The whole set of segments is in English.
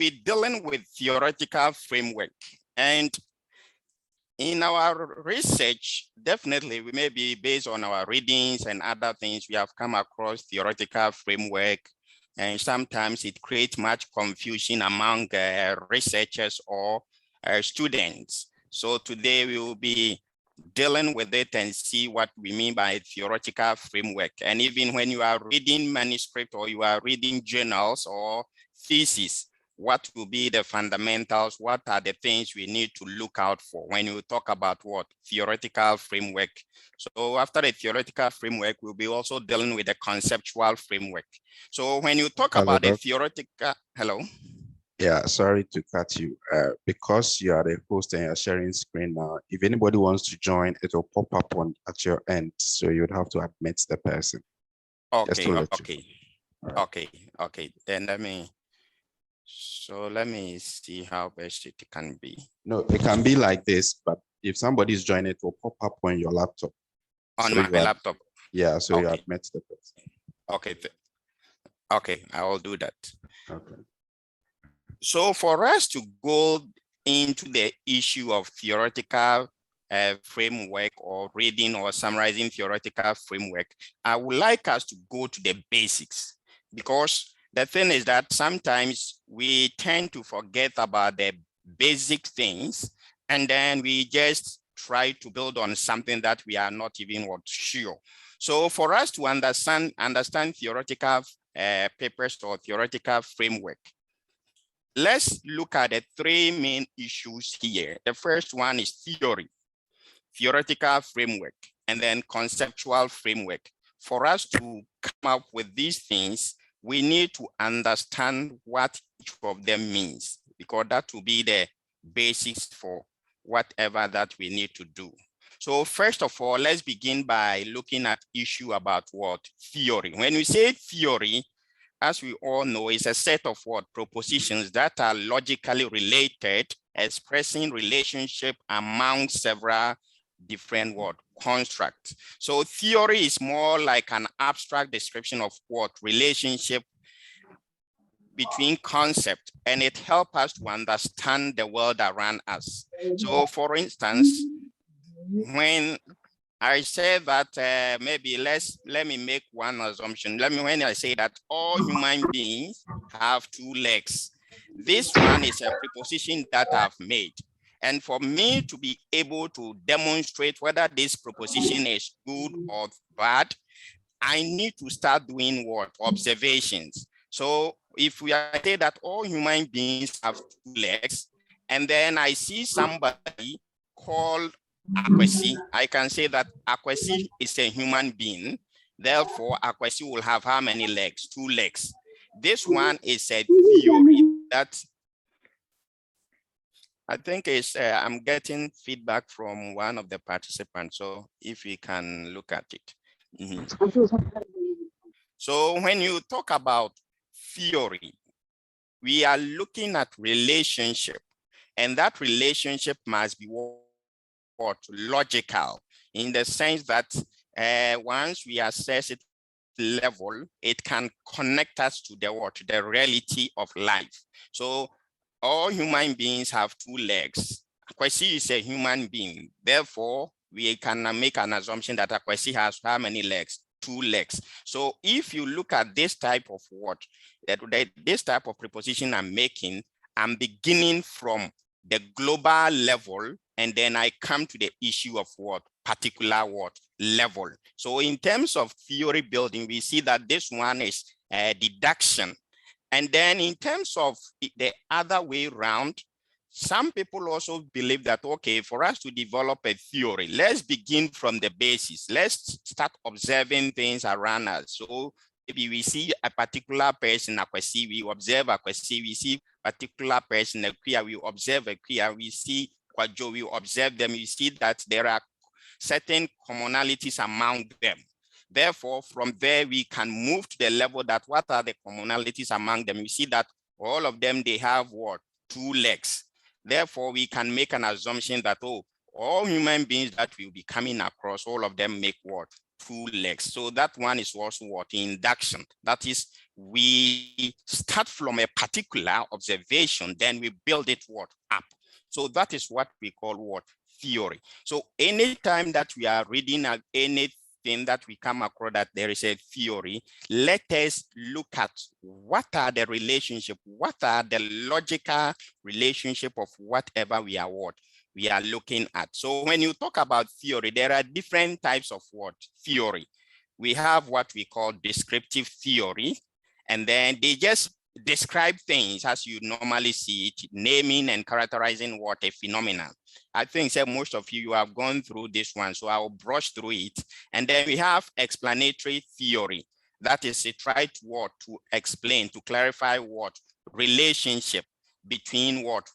be dealing with theoretical framework. And in our research, definitely we may be based on our readings and other things, we have come across theoretical framework, and sometimes it creates much confusion among researchers or students. So today we will be dealing with it and see what we mean by theoretical framework. And even when you are reading manuscript or you are reading journals or thesis, what will be the fundamentals? What are the things we need to look out for when you talk about what? Theoretical framework. So after the theoretical framework, we'll be also dealing with the conceptual framework. So when you talk about the theoretical, hello? Yeah, sorry to cut you. Because you are the host and you're sharing screen now, if anybody wants to join, it will pop up at your end. So you'd have to admit the person. Okay, okay. Then let me see how best it can be. No, it can be like this, but if somebody is joining, it will pop up on your laptop. On my laptop? Yeah, so you admit the person. Okay, okay, I will do that. Okay. So for us to go into the issue of theoretical framework or reading or summarizing theoretical framework, I would like us to go to the basics, because the thing is that sometimes we tend to forget about the basic things, and then we just try to build on something that we are not even sure. So for us to understand theoretical papers or theoretical framework, let's look at the three main issues here. The first one is theory, theoretical framework, and then conceptual framework. For us to come up with these things, we need to understand what each of them means, because that will be the basis for whatever that we need to do. So first of all, let's begin by looking at issue about what? Theory. When we say theory, as we all know, is a set of what? Propositions that are logically related, expressing relationship among several different what? Constructs. So theory is more like an abstract description of what? Relationship between concepts, and it helps us to understand the world around us. So for instance, when I say that maybe let me make one assumption. When I say that all human beings have two legs, this one is a preposition that I've made. And for me to be able to demonstrate whether this proposition is good or bad, I need to start doing what? Observations. So if we say that all human beings have two legs, and then I see somebody called Akwesi, I can say that Akwesi is a human being. Therefore, Akwesi will have how many legs? 2 legs. This one is a theory that I think is, I'm getting feedback from one of the participants. So if we can look at it. So when you talk about theory, we are looking at relationship, and that relationship must be what? Logical, in the sense that once we assess it level, it can connect us to the what? The reality of life. So all human beings have 2 legs. Akwesi is a human being. Therefore, we can make an assumption that Akwesi has how many legs? 2 legs. So if you look at this type of what? This type of preposition I'm making, I'm beginning from the global level, and then I come to the issue of what? Particular what? Level. So in terms of theory building, we see that this one is deduction. And then in terms of the other way around, some people also believe that, okay, for us to develop a theory, let's begin from the basis. Let's start observing things around us. So maybe we see a particular person, Akwesi, we observe Akwesi, we see a particular person, Akuya, we observe Akuya, we see Kwajo, we observe them, we see that there are certain commonalities among them. Therefore, from there, we can move to the level that what are the commonalities among them? You see that all of them, they have what? 2 legs. Therefore, we can make an assumption that, oh, all human beings that will be coming across, all of them make what? two legs. So that one is also what? Induction. That is, we start from a particular observation, then we build it what? Up. So that is what we call what? Theory. So anytime that we are reading anything that we come across that there is a theory, let us look at what are the relationship, what are the logical relationship of whatever we are what we are looking at. So when you talk about theory, there are different types of what? Theory. We have what we call descriptive theory, and then they just describe things as you normally see it, naming and characterizing what? A phenomenon. I think most of you have gone through this one, so I'll brush through it. And then we have explanatory theory. That is, it tries what? To explain, to clarify what? Relationship between what?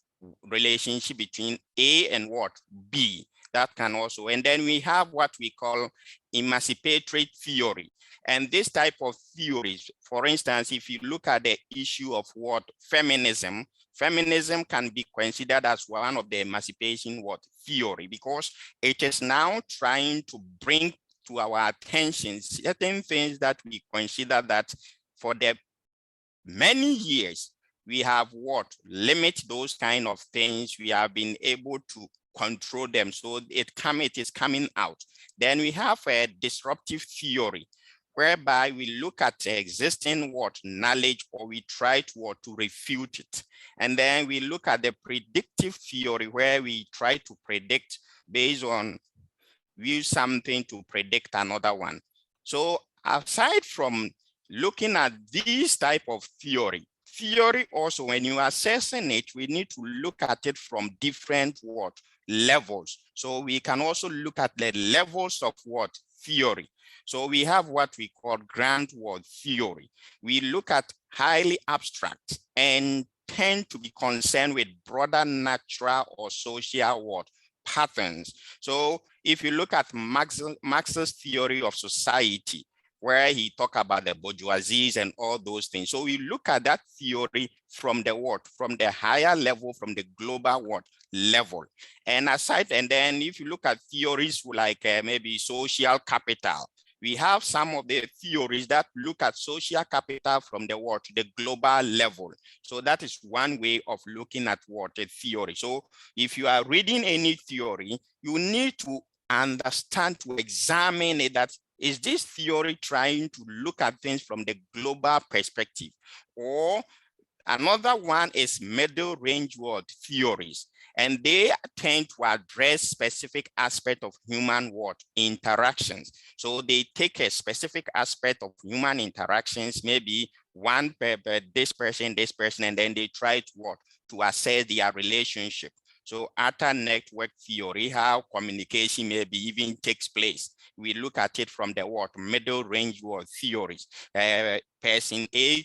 Relationship between A and what? B. That can also, and then we have what we call emancipatory theory. And this type of theories, for instance, if you look at the issue of what? Feminism, feminism can be considered as one of the emancipation what? Theory, because it is now trying to bring to our attention certain things that we consider that for the many years we have what? Limit those kind of things. We have been able to control them. So it is coming out. Then we have a disruptive theory, whereby we look at existing what? Knowledge, or we try to what? To refute it. And then we look at the predictive theory, where we try to predict based on use something to predict another one. So aside from looking at this type of theory also, when you are assessing it, we need to look at it from different what? Levels. So we can also look at the levels of what? Theory. So we have what we call grand world theory. We look at highly abstract and tend to be concerned with broader natural or social what? Patterns. So if you look at Marx's theory of society, where he talk about the bourgeoisie and all those things. So we look at that theory from the what? From the higher level, from the global what? Level. And aside, and then if you look at theories like maybe social capital, we have some of the theories that look at social capital from the what? The global level. So that is one way of looking at what? A theory. So if you are reading any theory, you need to understand, to examine it, that is this theory trying to look at things from the global perspective? Or another one is middle range world theories, and they tend to address specific aspect of human what? Interactions. So they take a specific aspect of human interactions, maybe one this person, and then they try to what? To assess their relationship. So outer network theory, how communication maybe even takes place. We look at it from the what? Middle range world theories. Person A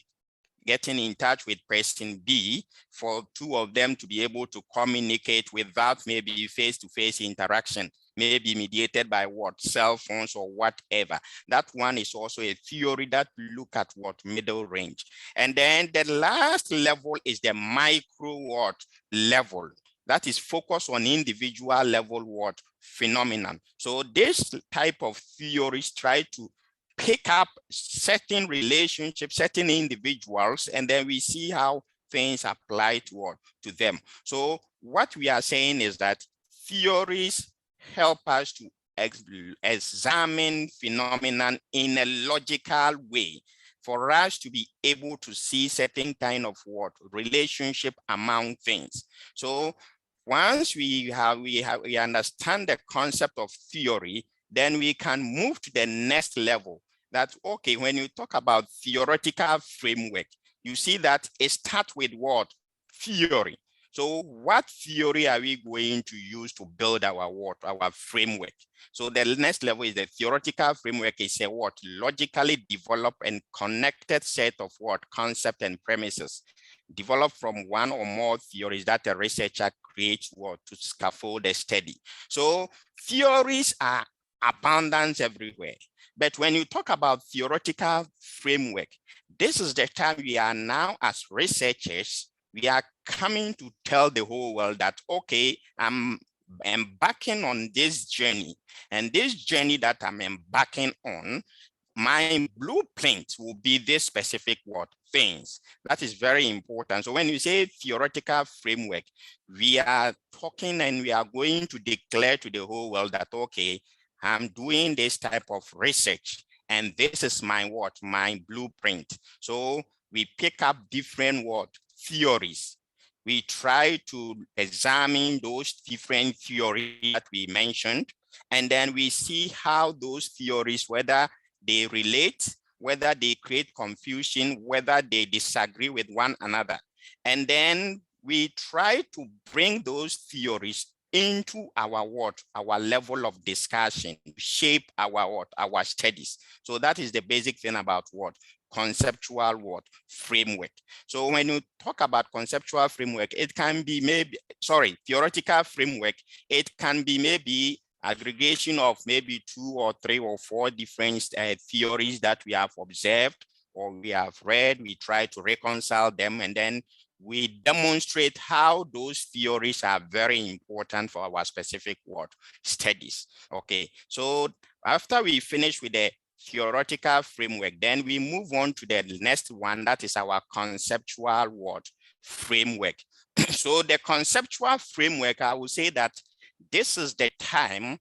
getting in touch with person B, for two of them to be able to communicate without maybe face-to-face interaction, maybe mediated by what? Cell phones or whatever. That one is also a theory that look at what? Middle range. And then the last level is the micro what? Level. That is focused on individual level what? Phenomenon. So this type of theories try to pick up certain relationships, certain individuals, and then we see how things apply to them. So what we are saying is that theories help us to examine phenomenon in a logical way, for us to be able to see certain kind of what? Relationship among things. So once we understand the concept of theory, then we can move to the next level. That, okay, when you talk about theoretical framework, you see that it starts with what? Theory. So what theory are we going to use to build our what? Our framework. So the next level is the theoretical framework. Is a what? Logically developed and connected set of what? Concept and premises, developed from one or more theories that a researcher creates what? To scaffold a study. So theories are abundant everywhere. But when you talk about theoretical framework, this is the time we are now as researchers, we are coming to tell the whole world that, okay, I'm embarking on this journey. And this journey that I'm embarking on, my blueprint will be this specific what things. That is very important. So when you say theoretical framework, we are talking and we are going to declare to the whole world that, okay, I'm doing this type of research and this is my what, my blueprint. So we pick up different what theories. We try to examine those different theories that we mentioned, and then we see how those theories, whether they relate, whether they create confusion, whether they disagree with one another. And then we try to bring those theories into our what, our level of discussion, shape our what, our studies. So that is the basic thing about what conceptual what framework. So when you talk about conceptual framework, it can be maybe, sorry, theoretical framework, it can be maybe aggregation of maybe 2 or 3 or 4 different theories that we have observed or we have read. We try to reconcile them, and then we demonstrate how those theories are very important for our specific what studies. Okay, so after we finish with the theoretical framework, then we move on to the next one, that is our conceptual what framework. So the conceptual framework, I will say that this is the time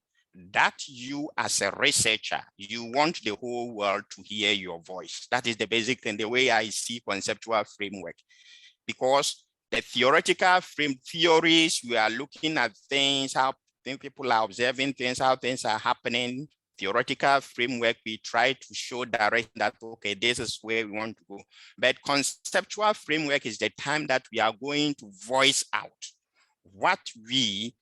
that you as a researcher, you want the whole world to hear your voice. That is the basic thing, the way I see conceptual framework. Because the theoretical theories, we are looking at things, how people are observing things, how things are happening. Theoretical framework, we try to show direction that, okay, this is where we want to go. But conceptual framework is the time that we are going to voice out what we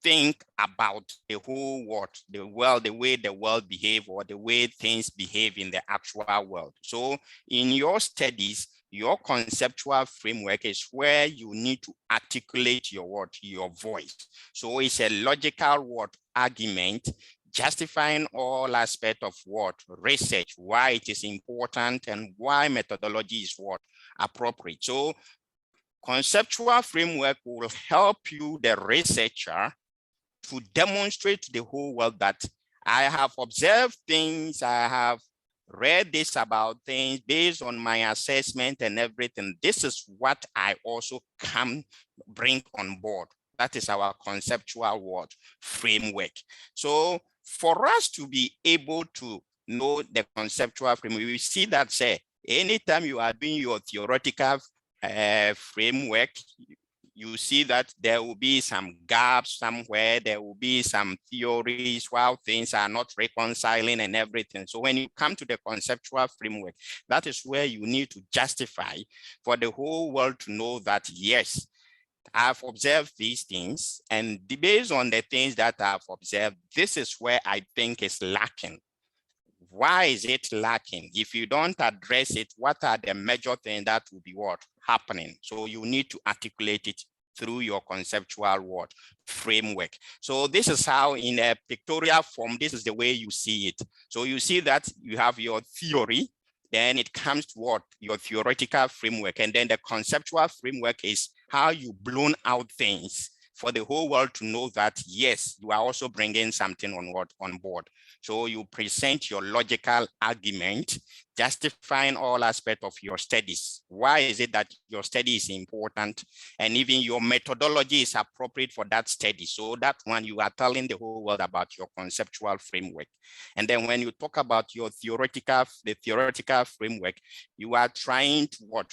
think about the whole world, the world, the way the world behave or the way things behave in the actual world. So in your studies, your conceptual framework is where you need to articulate your word, your voice. So it's a logical word argument justifying all aspects of what research, why it is important and why methodology is what appropriate. So conceptual framework will help you, the researcher, to demonstrate to the whole world that I have observed things, I have read this about things based on my assessment and everything. This is what I also can bring on board. That is our conceptual word framework. So for us to be able to know the conceptual framework, we see that say, anytime you are doing your theoretical framework, you see that there will be some gaps somewhere, there will be some theories while things are not reconciling and everything. So when you come to the conceptual framework, that is where you need to justify for the whole world to know that, yes, I've observed these things, and based on the things that I've observed, this is where I think is lacking. Why is it lacking? If you don't address it, what are the major things that will be what happening? So you need to articulate it through your conceptual word framework. So this is how, in a pictorial form, this is the way you see it. So you see that you have your theory, then it comes to what your theoretical framework, and then the conceptual framework is how you blown out things for the whole world to know that, yes, you are also bringing something on board. So you present your logical argument, justifying all aspects of your studies. Why is it that your study is important? And even your methodology is appropriate for that study. So that one, you are telling the whole world about your conceptual framework. And then when you talk about your the theoretical framework, you are trying to what?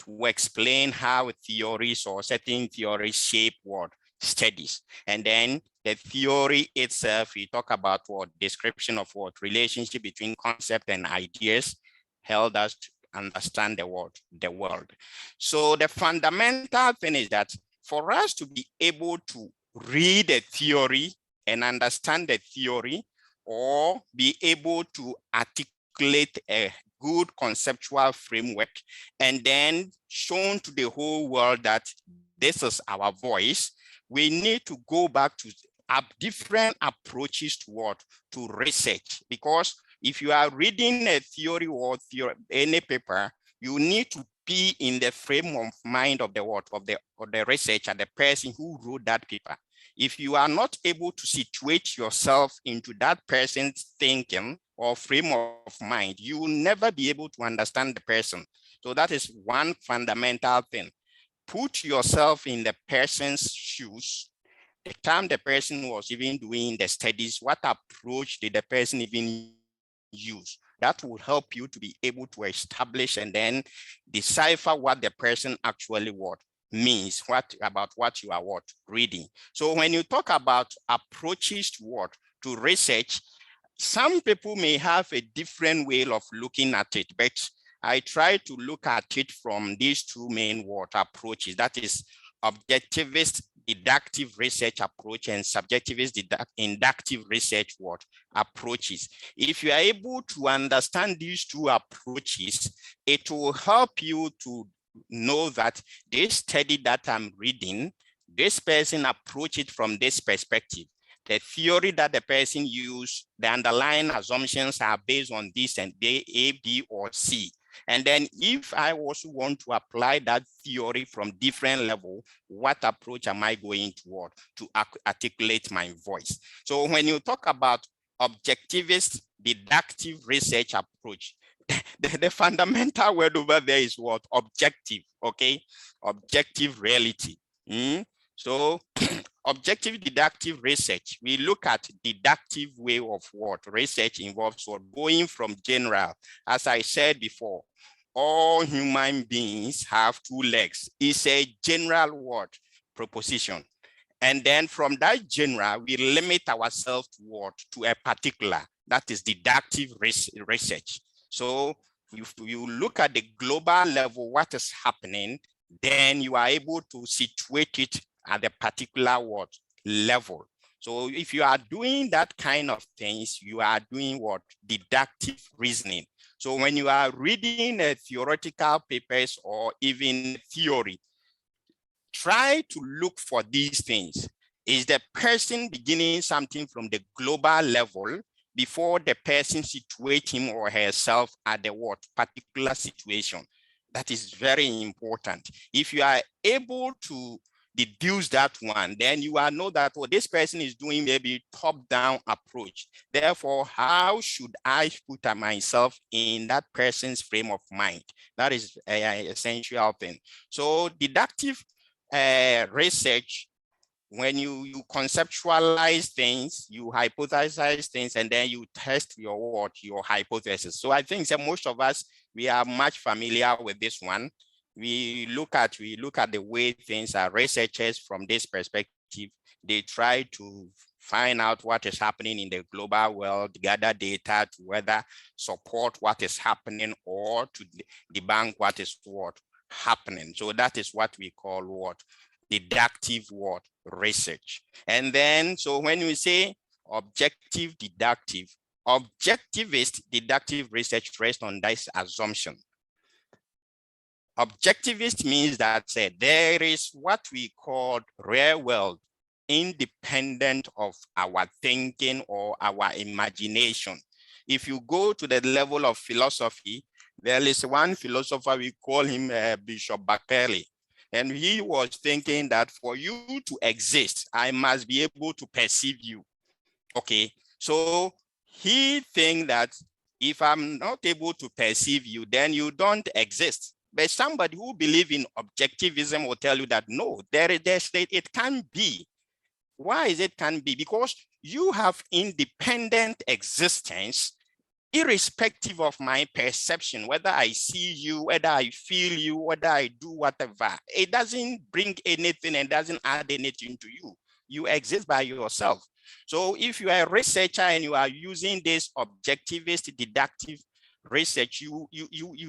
To explain how theories or certain theories shape what? Studies. And then the theory itself, we talk about what? Description of what? Relationship between concept and ideas, help us to understand the world. So the fundamental thing is that for us to be able to read a theory and understand the theory, or be able to articulate a good conceptual framework, and then shown to the whole world that this is our voice, we need to go back to different approaches to what? To research. Because if you are reading a theory or any paper, you need to be in the frame of mind of the what? Of the researcher, the person who wrote that paper. If you are not able to situate yourself into that person's thinking or frame of mind, you will never be able to understand the person. So that is one fundamental thing. Put yourself in the person's shoes. The time the person was even doing the studies, what approach did the person even use? That will help you to be able to establish and then decipher what the person actually means, about what you are reading. So when you talk about approaches to research, some people may have a different way of looking at it, but I try to look at it from these two main approaches. That is objectivist deductive research approach and subjectivist inductive research approaches. If you are able to understand these two approaches, it will help you to know that this study that I'm reading, this person approach it from this perspective. The theory that the person used, the underlying assumptions are based on this and A, B, or C. And then if I also want to apply that theory from different level, what approach am I going to articulate my voice? So when you talk about objectivist deductive research approach, the fundamental word over there is what? Objective, okay? Objective reality. So objective deductive research, we look at deductive way of research involves going from general. As I said before, all human beings have two legs. It's a general proposition. And then from that general, we limit ourselves to a particular, that is deductive research. So if you look at the global level, what is happening, then you are able to situate it at a particular level. So if you are doing that kind of things, you are doing deductive reasoning. So when you are reading theoretical papers or even theory, try to look for these things. Is the person beginning something from the global level before the person situate him or herself at the particular situation? That is very important. If you are able to deduce that one, then you will know that this person is doing maybe top-down approach. Therefore, how should I put myself in that person's frame of mind? That is an essential thing. So deductive research, when you conceptualize things, you hypothesize things, and then you test your hypothesis. So I think that most of us, we are much familiar with this one. We look at the way things are. Researchers from this perspective, they try to find out what is happening in the global world, gather data to whether support what is happening or to debunk what is happening. So that is what we call deductive research. And then, so when we say objective deductive, objectivist deductive research rests on this assumption. Objectivist means that there is what we call real world, independent of our thinking or our imagination. If you go to the level of philosophy, there is one philosopher, we call him Bishop Bakeli. And he was thinking that for you to exist, I must be able to perceive you. Okay, so he thinks that if I'm not able to perceive you, then you don't exist. But somebody who believes in objectivism will tell you that no, it can be. Why is it can be? Because you have independent existence, irrespective of my perception, whether I see you, whether I feel you, whether I do whatever. It doesn't bring anything and doesn't add anything to you. You exist by yourself. So if you are a researcher and you are using this objectivist deductive research, you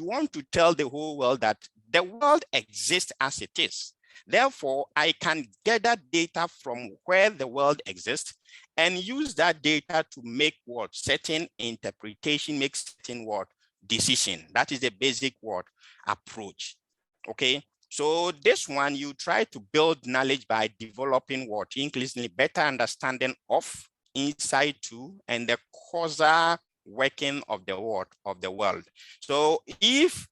want to tell the whole world that the world exists as it is. Therefore, I can gather data from where the world exists and use that data to make certain interpretation, make certain decision. That is the basic approach. Okay. So this one, you try to build knowledge by developing increasingly better understanding of, insight to, and the causal working of the world. So if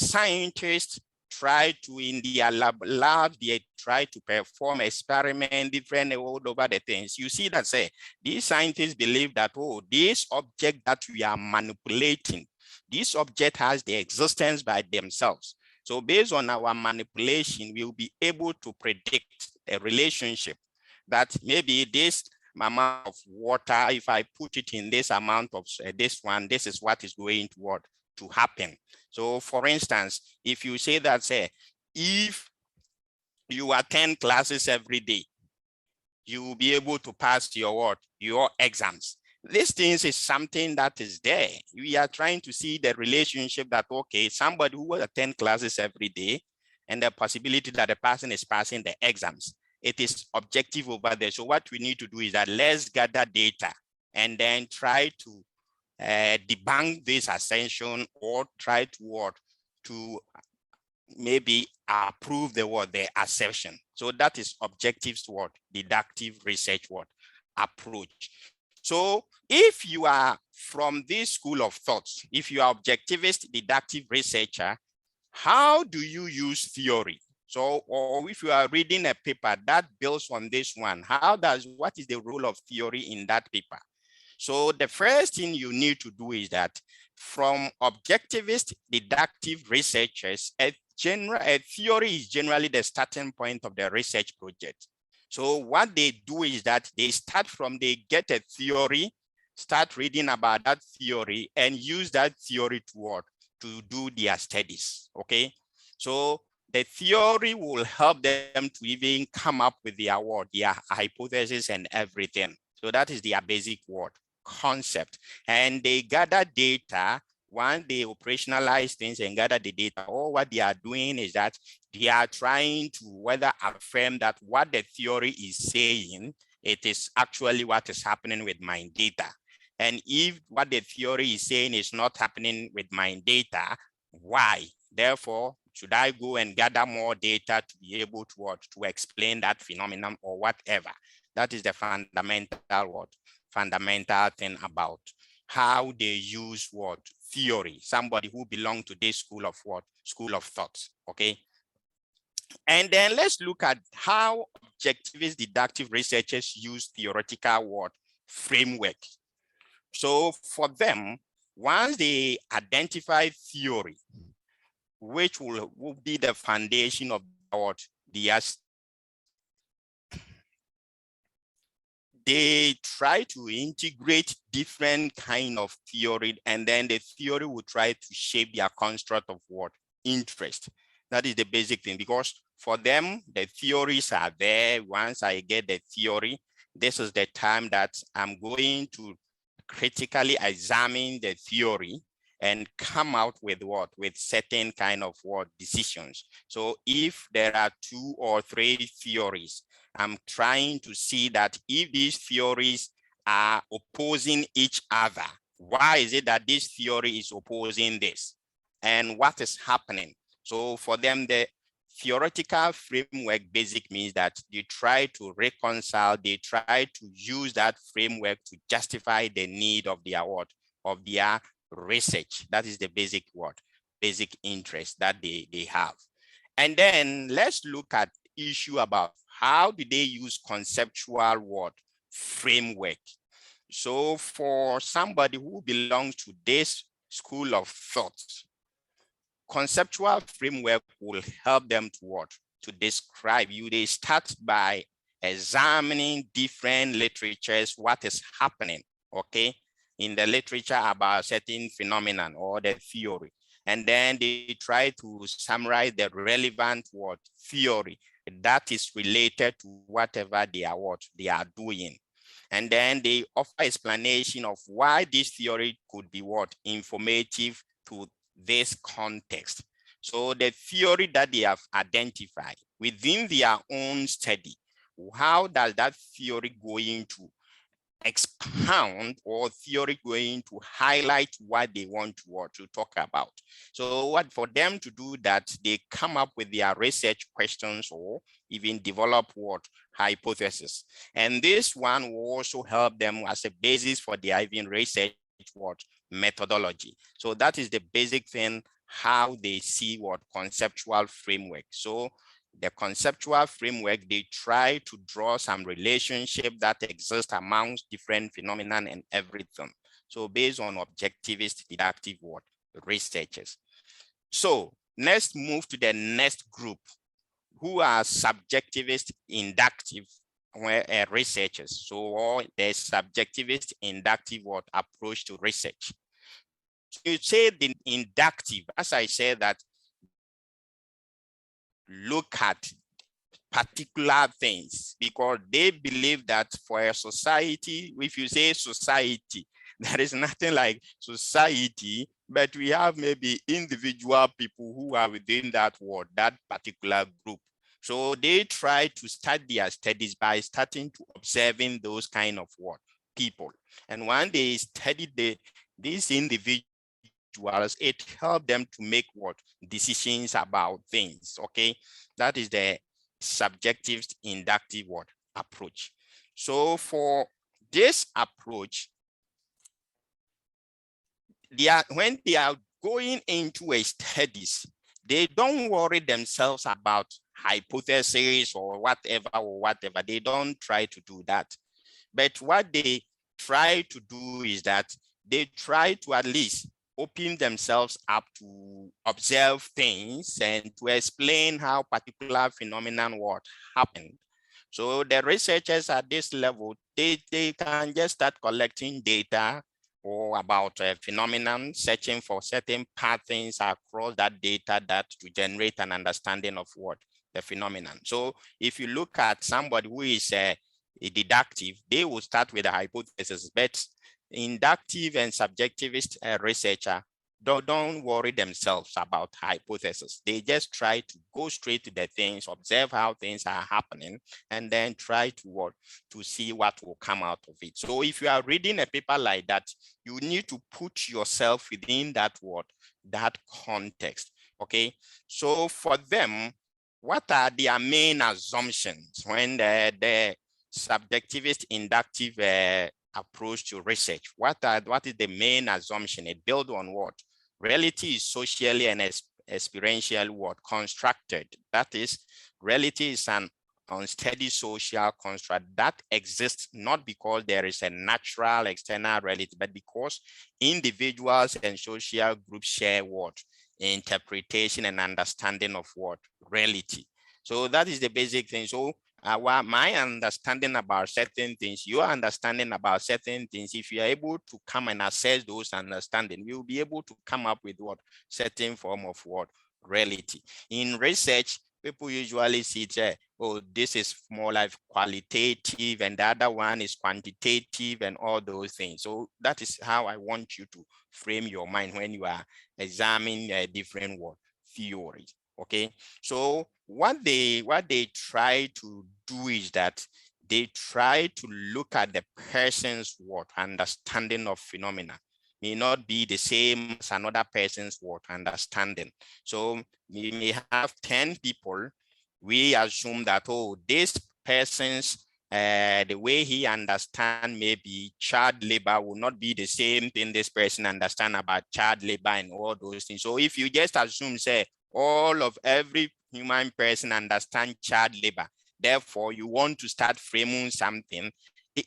scientists try to, in their lab, they try to perform experiment, different all over the things. You see that say, these scientists believe that, oh, this object that we are manipulating, this object has the existence by themselves. So based on our manipulation, we'll be able to predict a relationship that maybe this amount of water, if I put it in this amount of this one, this is what is going to what to happen. So for instance, if you say that, say, if you attend classes every day, you will be able to pass your what? Your exams. These things is something that is there. We are trying to see the relationship that, okay, somebody who will attend classes every day and the possibility that the person is passing the exams, it is objective over there. So what we need to do is that let's gather data and then try to debunk this assertion or try to what? To maybe approve the word, the assertion. So that is objective what? Deductive research what? Approach. So if you are from this school of thoughts, if you are objectivist deductive researcher, how do you use theory? So, or if you are reading a paper that builds on this one, what is the role of theory in that paper? So the first thing you need to do is that from objectivist deductive researchers, a theory is generally the starting point of the research project. So what they do is that they start from, they get a theory, start reading about that theory and use that theory to what? To do their studies, okay? So the theory will help them to even come up with their word, their hypothesis and everything. So that is their basic word, concept. And they gather data. Once they operationalize things and gather the data, all what they are doing is that they are trying to whether affirm that what the theory is saying, it is actually what is happening with my data. And if what the theory is saying is not happening with my data, why? Therefore, should I go and gather more data to be able to what? To explain that phenomenon or whatever? That is the fundamental what? Fundamental thing about how they use what? Theory. Somebody who belongs to this school of what? School of thoughts, okay? And then let's look at how objectivist deductive researchers use theoretical what? Framework. So for them, once they identify theory, which will be the foundation of what they try to integrate different kind of theory, and then the theory will try to shape their construct of what? Interest. That is the basic thing, because for them, the theories are there. Once I get the theory, this is the time that I'm going to critically examine the theory and come out with what? With certain kind of what? Decisions. So if there are 2 or 3 theories, I'm trying to see that if these theories are opposing each other, why is it that this theory is opposing this? And what is happening? So for them, the theoretical framework basic means that they try to reconcile, they try to use that framework to justify the need of their what? Of their research. That is the basic what? Basic interest that they have. And then let's look at issue about how do they use conceptual what? Framework. So for somebody who belongs to this school of thought, conceptual framework will help them to what? To describe you. They start by examining different literatures, what is happening, okay, in the literature about certain phenomenon or the theory. And then they try to summarize the relevant what? Theory that is related to whatever they are what? They are doing. And then they offer explanation of why this theory could be what? Informative to this context. So the theory that they have identified within their own study, how does that theory going to expound or theory going to highlight what they want to talk about? So what for them to do that, they come up with their research questions or even develop what? Hypothesis. And this one will also help them as a basis for their even research what? Methodology. So that is the basic thing, how they see what conceptual framework. So the conceptual framework, they try to draw some relationship that exists amongst different phenomena and everything. So based on objectivist deductive what researchers. So let's move to the next group, who are subjectivist inductive researchers. So or the subjectivist inductive what approach to research. So you say the inductive, as I said, that look at particular things because they believe that for a society, if you say society, there is nothing like society, but we have maybe individual people who are within that word, that particular group. So they try to start their studies by starting to observing those kind of what people. And when they study these individuals, it helped them to make what decisions about things. Okay, that is the subjective inductive what approach. So for this approach, when they are going into a studies, they don't worry themselves about hypotheses or whatever. They don't try to do that. But what they try to do is that they try to at least open themselves up to observe things and to explain how particular phenomenon what happened. So the researchers at this level, they can just start collecting data or about a phenomenon, searching for certain patterns across that data that to generate an understanding of what the phenomenon. So if you look at somebody who is a deductive, they will start with a hypothesis, but inductive and subjectivist researcher don't worry themselves about hypothesis. They just try to go straight to the things, observe how things are happening, and then try to see what will come out of it. So if you are reading a paper like that, you need to put yourself within that that context. Okay. So for them, what are their main assumptions when the subjectivist inductive approach to research? What is the main assumption? It builds on what? Reality is socially and experiential what constructed. That is, reality is an unsteady social construct that exists not because there is a natural external reality, but because individuals and social groups share what? Interpretation and understanding of what? Reality. So that is the basic thing. So my understanding about certain things, your understanding about certain things, if you are able to come and assess those understanding, we will be able to come up with what? Certain form of what? Reality. In research, people usually see it, oh, this is more like qualitative and the other one is quantitative and all those things. So that is how I want you to frame your mind when you are examining different what? Theories. Okay, so what they try to do is that they try to look at the person's what? Understanding of phenomena may not be the same as another person's what? Understanding. So we may have 10 people. We assume that, oh, this person's the way he understand maybe child labor will not be the same thing this person understand about child labor and all those things. So if you just assume, say, all of every human person understand child labor, therefore you want to start framing something,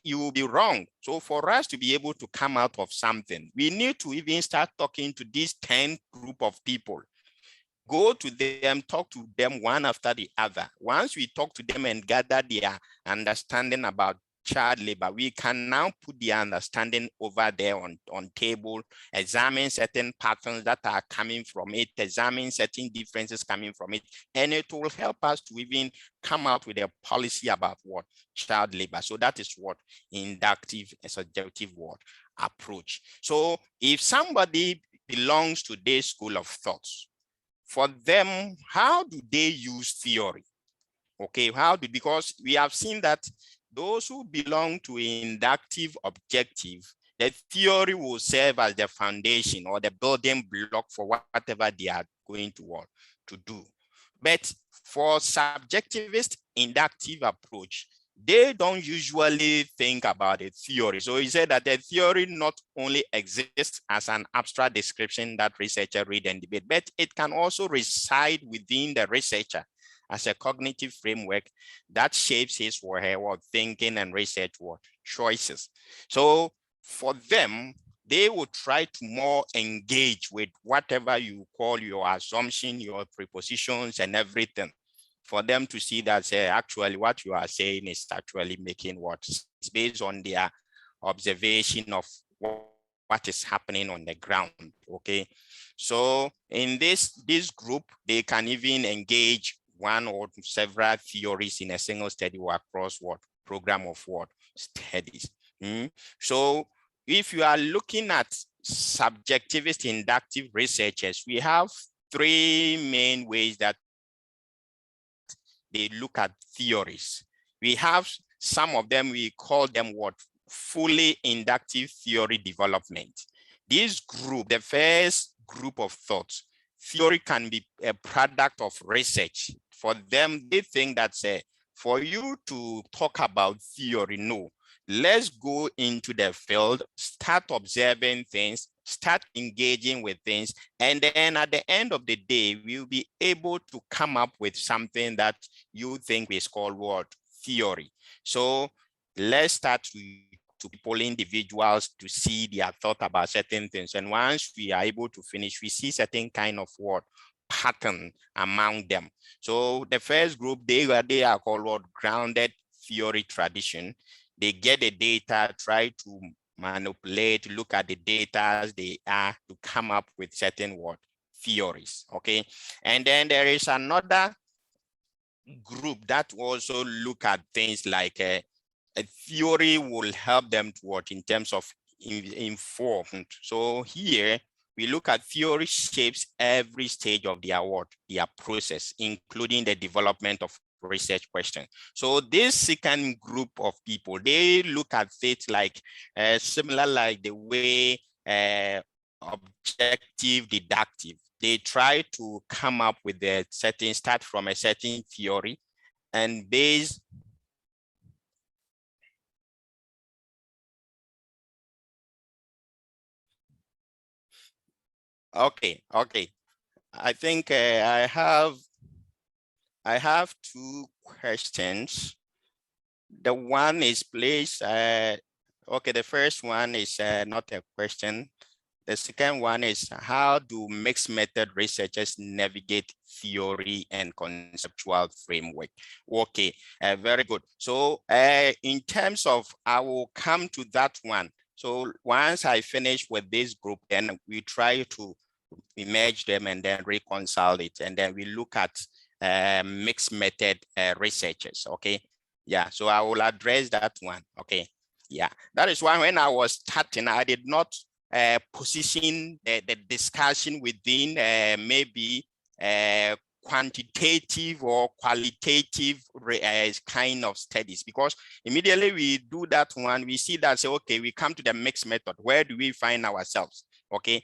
you will be wrong. So for us to be able to come out of something, we need to even start talking to these 10 group of people. Go to them, talk to them one after the other. Once we talk to them and gather their understanding about child labor, we can now put the understanding over there on table, examine certain patterns that are coming from it, examine certain differences coming from it, and it will help us to even come out with a policy about what? Child labor. So that is what inductive and subjective what? Approach. So if somebody belongs to this school of thoughts, for them, how do they use theory? Okay, because we have seen that those who belong to inductive objective, the theory will serve as the foundation or the building block for whatever they are going to do. But for subjectivist inductive approach, they don't usually think about a theory. So he said that the theory not only exists as an abstract description that researcher read and debate, but it can also reside within the researcher as a cognitive framework that shapes his or her thinking and research choices. So for them, they will try to more engage with whatever you call your assumption, your prepositions and everything, for them to see that actually what you are saying is actually making what is based on their observation of what is happening on the ground. Okay, so in this group, they can even engage one or several theories in a single study or across what program of what studies. So if you are looking at subjectivist inductive researchers, we have three main ways that they look at theories. We have some of them, we call them what? Fully inductive theory development. This group, the first group of thoughts, theory can be a product of research. For them, they think that's for you to talk about theory, no. Let's go into the field, start observing things, start engaging with things, and then at the end of the day, we'll be able to come up with something that you think is called what? Theory. So let's start to people, individuals, to see their thought about certain things. And once we are able to finish, we see certain kind of what? Pattern among them. So the first group, they are called what? Grounded theory tradition. They get the data, try to manipulate, look at the data as they are to come up with certain what? Theories, okay? And then there is another group that also look at things like a theory will help them to what in terms of informed. So here we look at theory shapes every stage of their work, their process, including the development of research questions. So this second group of people, they look at things like similar like the way objective deductive. They try to come up with a certain, start from a certain theory and base okay. I think I have two questions. The one is please okay, the first one is not a question. The second one is, how do mixed method researchers navigate theory and conceptual framework? Okay, very good. So in terms of, I will come to that one. So once I finish with this group, then we try to merge them and then reconcile it. And then we look at mixed method researchers, okay? Yeah, so I will address that one, okay? Yeah, that is why when I was starting, I did not position the discussion within maybe quantitative or qualitative kind of studies, because immediately we do that one, we see that, say, okay, we come to the mixed method. Where do we find ourselves? Okay,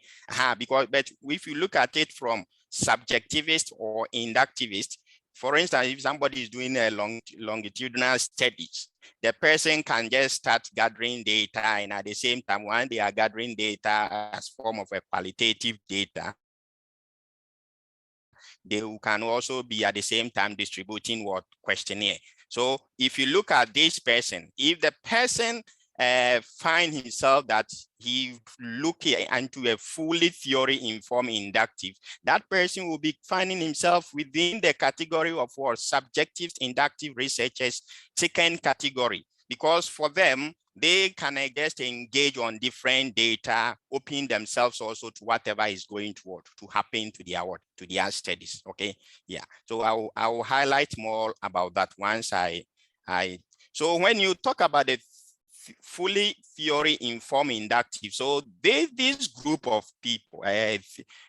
because but if you look at it from subjectivist or inductivist, for instance, if somebody is doing a longitudinal studies, the person can just start gathering data, and at the same time, when they are gathering data as form of a qualitative data, they can also be at the same time distributing what? Questionnaire. So if you look at this person, if the person find himself that he looking into a fully theory informed inductive, that person will be finding himself within the category of what? Subjective inductive researchers, second category, because for them, they can just engage on different data, open themselves also to whatever is going to happen to their studies. Okay, yeah. So I will highlight more about that once so when you talk about the fully theory informed inductive, so this group of people,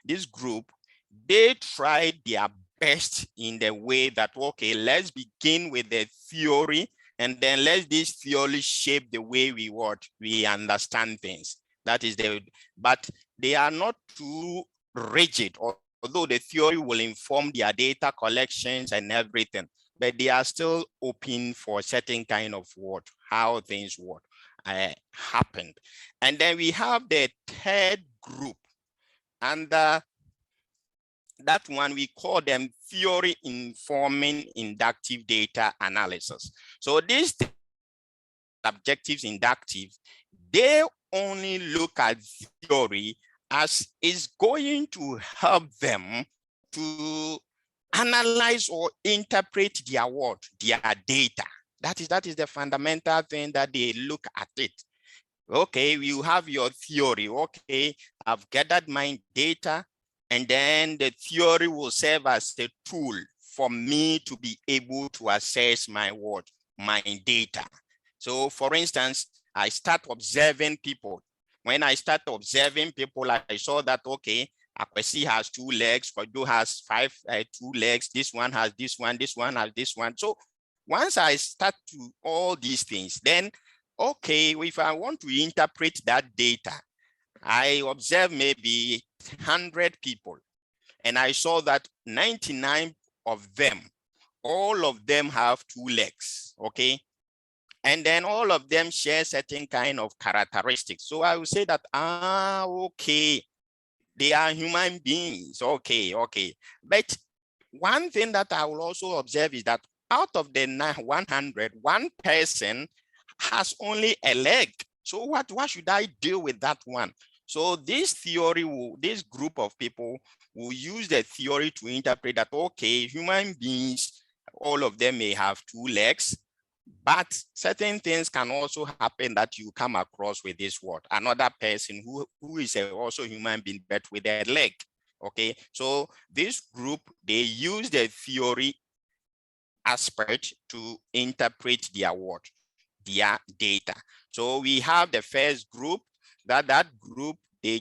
this group, they tried their best in the way that, okay, let's begin with the theory, and then let this theory shape the way we understand things. That is but they are not too rigid, although the theory will inform their data collections and everything. but they are still open for certain kind of what, how things work happened. And then we have the third group, and that one we call them theory informing inductive data analysis. So these subjectives inductive, they only look at theory as is going to help them to analyze or interpret their what, their data. That is the fundamental thing that they look at it. Okay, you have your theory. Okay, I've gathered my data, and then the theory will serve as a tool for me to be able to assess my what, my data. So for instance, I start observing people. When I start observing people, I saw that, okay, Akwesi has 2 legs, Kojo has 2 legs, this one has this one has this one. So once I start to all these things, then, okay, if I want to interpret that data, I observe maybe 100 people, and I saw that 99 of them, all of them have 2 legs, okay? And then all of them share certain kind of characteristics. So I will say that, okay, they are human beings, okay. But one thing that I will also observe is that out of the 100, one person has only a leg. So what should I do with that one? So this group of people will use the theory to interpret that, okay, human beings, all of them may have 2 legs, but certain things can also happen that you come across with this word, another person who is also human being, but with a leg. Okay, so this group, they use the theory aspect to interpret their word, their data. So we have the first group, that group, they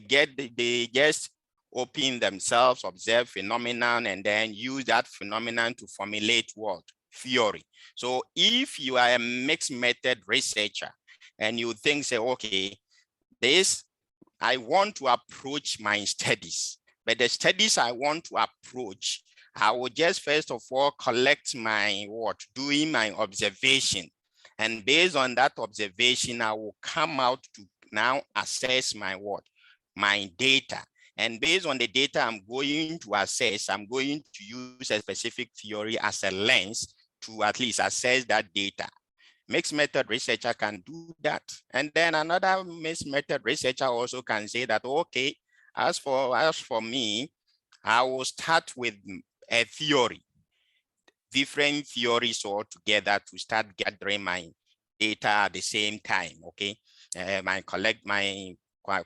just open themselves, observe phenomenon, and then use that phenomenon to formulate what? Theory. So if you are a mixed method researcher and you think, say, okay, this, I want to approach my studies, but the studies I want to approach, I will just first of all collect my doing my observation. And based on that observation, I will come out to now assess my my data. And based on the data I'm going to assess, I'm going to use a specific theory as a lens to at least assess that data. Mixed method researcher can do that. And then another mixed method researcher also can say that, okay, as for me, I will start with a theory, different theories all together to start gathering my data at the same time, okay? I collect my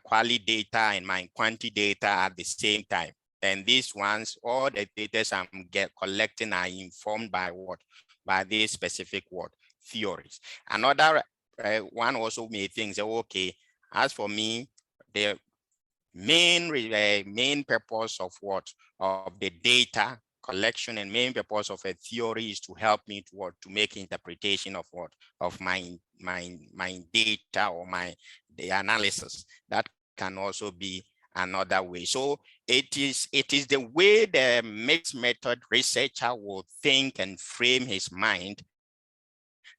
quality data and my quantity data at the same time. And these ones, all the data I'm collecting are informed by what? By these specific theories. Another one also may think, say, okay, as for me, the main purpose of the data collection and main purpose of a theory is to help me to make interpretation of of my data or the analysis. That can also be another way. So it is the way the mixed method researcher will think and frame his mind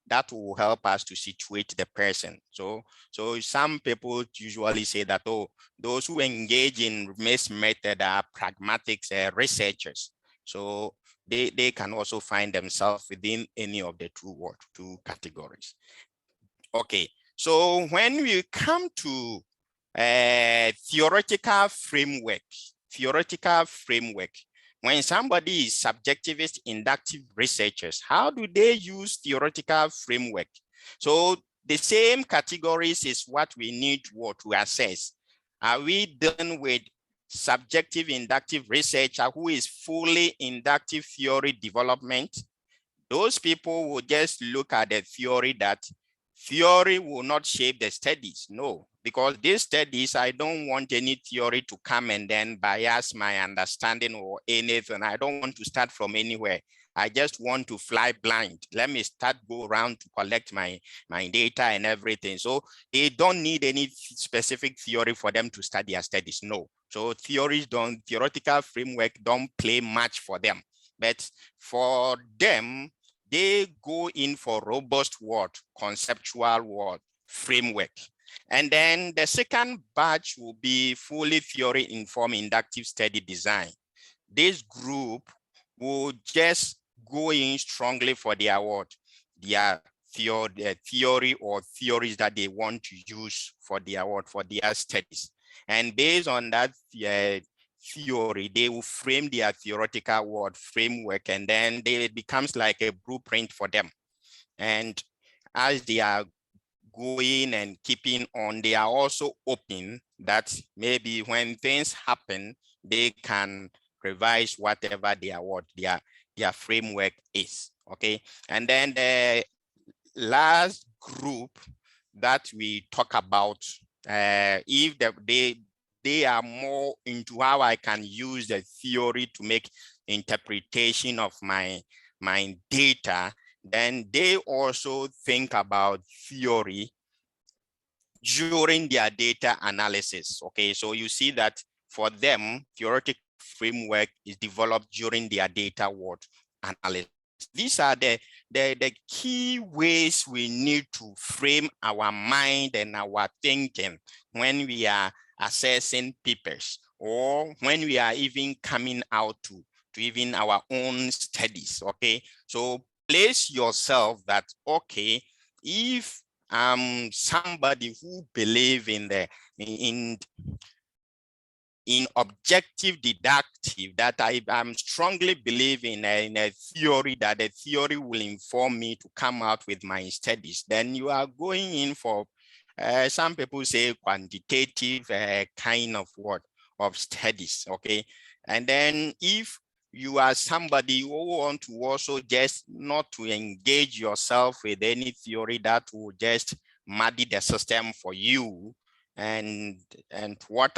that will help us to situate the person. So some people usually say that, oh, those who engage in mixed method are pragmatic researchers. So they can also find themselves within any of the two categories. Okay, so when we come to theoretical framework, when somebody is subjectivist inductive researchers, how do they use theoretical framework? So the same categories is what we need to assess. Are we dealing with subjective inductive researcher who is fully inductive theory development? Those people will just look at the theory that theory will not shape the studies. No, because these studies, I don't want any theory to come and then bias my understanding or anything. I don't want to start from anywhere. I just want to fly blind. Let me go around to collect my data and everything. So they don't need any specific theory for them to start their studies. No. So theoretical framework don't play much for them. But for them, they go in for robust conceptual framework. And then the second batch will be fully theory-informed inductive study design. This group will just go in strongly for their their theory or theories that they want to use for their studies. And based on that theory, they will frame their theoretical framework, and then it becomes like a blueprint for them. And as they are going and keeping on, they are also open that maybe when things happen, they can revise whatever their framework is. Okay. And then the last group that we talk about, if they are more into how I can use the theory to make interpretation of my data, then they also think about theory during their data analysis. Okay, so you see that for them, theoretical framework is developed during their data analysis. These are the key ways we need to frame our mind and our thinking when we are assessing papers, or when we are even coming out to even our own studies. Okay, so place yourself that, okay, if somebody who believe in objective deductive, that I'm strongly believe in a theory, that the theory will inform me to come out with my studies, then you are going in for some people say quantitative kind of studies. Okay, and then if you are somebody who want to also just not to engage yourself with any theory that will just muddy the system for you, and what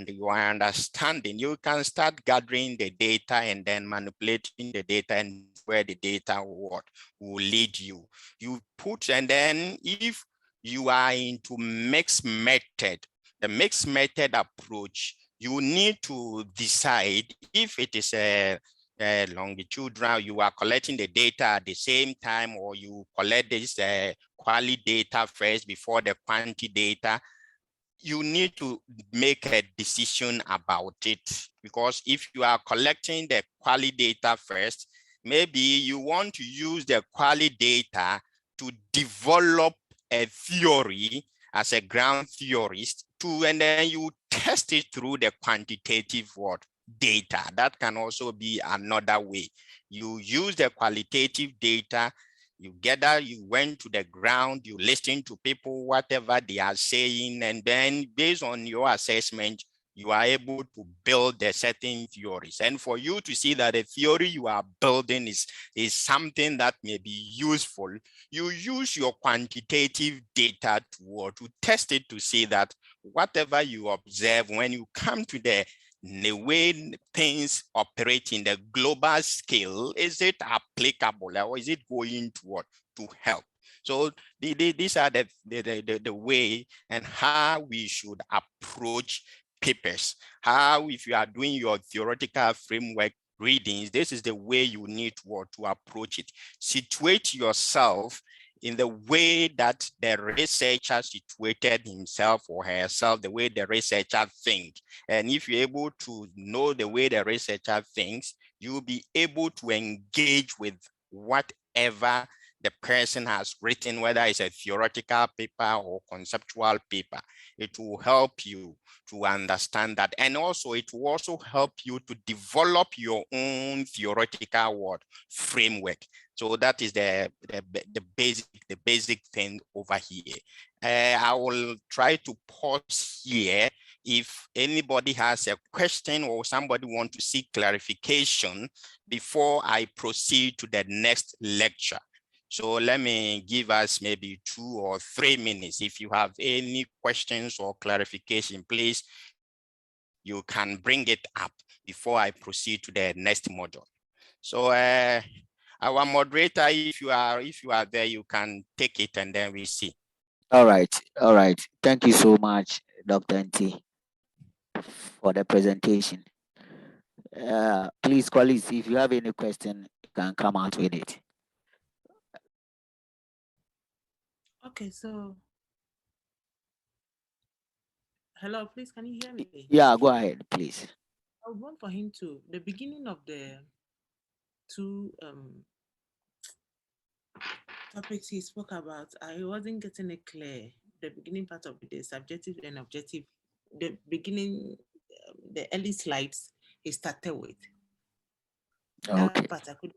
your understanding, you can start gathering the data and then manipulating the data, and where the data will lead you. You put, and then if you are into mixed method, the mixed method approach, you need to decide if it is a longitudinal, you are collecting the data at the same time, or you collect this quality data first before the quantity data. You need to make a decision about it, because if you are collecting the quality data first, maybe you want to use the quality data to develop a theory as a ground theorist and then you test it through the quantitative data. That can also be another way. You use the qualitative data, you went to the ground, you listen to people, whatever they are saying, and then based on your assessment, you are able to build a certain theories. And for you to see that the theory you are building is something that may be useful, you use your quantitative data to test it, to see that whatever you observe, when you come to the way things operate in the global scale, is it applicable, or is it going to help? So these are the way and how we should approach papers. How, if you are doing your theoretical framework readings, this is the way you need to approach it. Situate yourself in the way that the researcher situated himself or herself, the way the researcher thinks. And if you're able to know the way the researcher thinks, you'll be able to engage with whatever the person has written, whether it's a theoretical paper or conceptual paper. It will help you to understand that. And also, it will also help you to develop your own theoretical framework. So that is the basic thing over here. I will try to pause here. If anybody has a question or somebody wants to seek clarification before I proceed to the next lecture. So let me give us maybe 2 or 3 minutes. If you have any questions or clarification, please, you can bring it up before I proceed to the next module. So our moderator, if you are there, you can take it and then we see. All right. Thank you so much, Dr. NT, for the presentation. Please, colleagues, if you have any question, you can come out with it. Okay, so hello, please, can you hear me? Yeah, go ahead, please. I would want for him to the beginning of the two topics he spoke about. I wasn't getting it clear. The beginning part of the subjective and objective. The beginning, the early slides he started with. Okay. That part I could.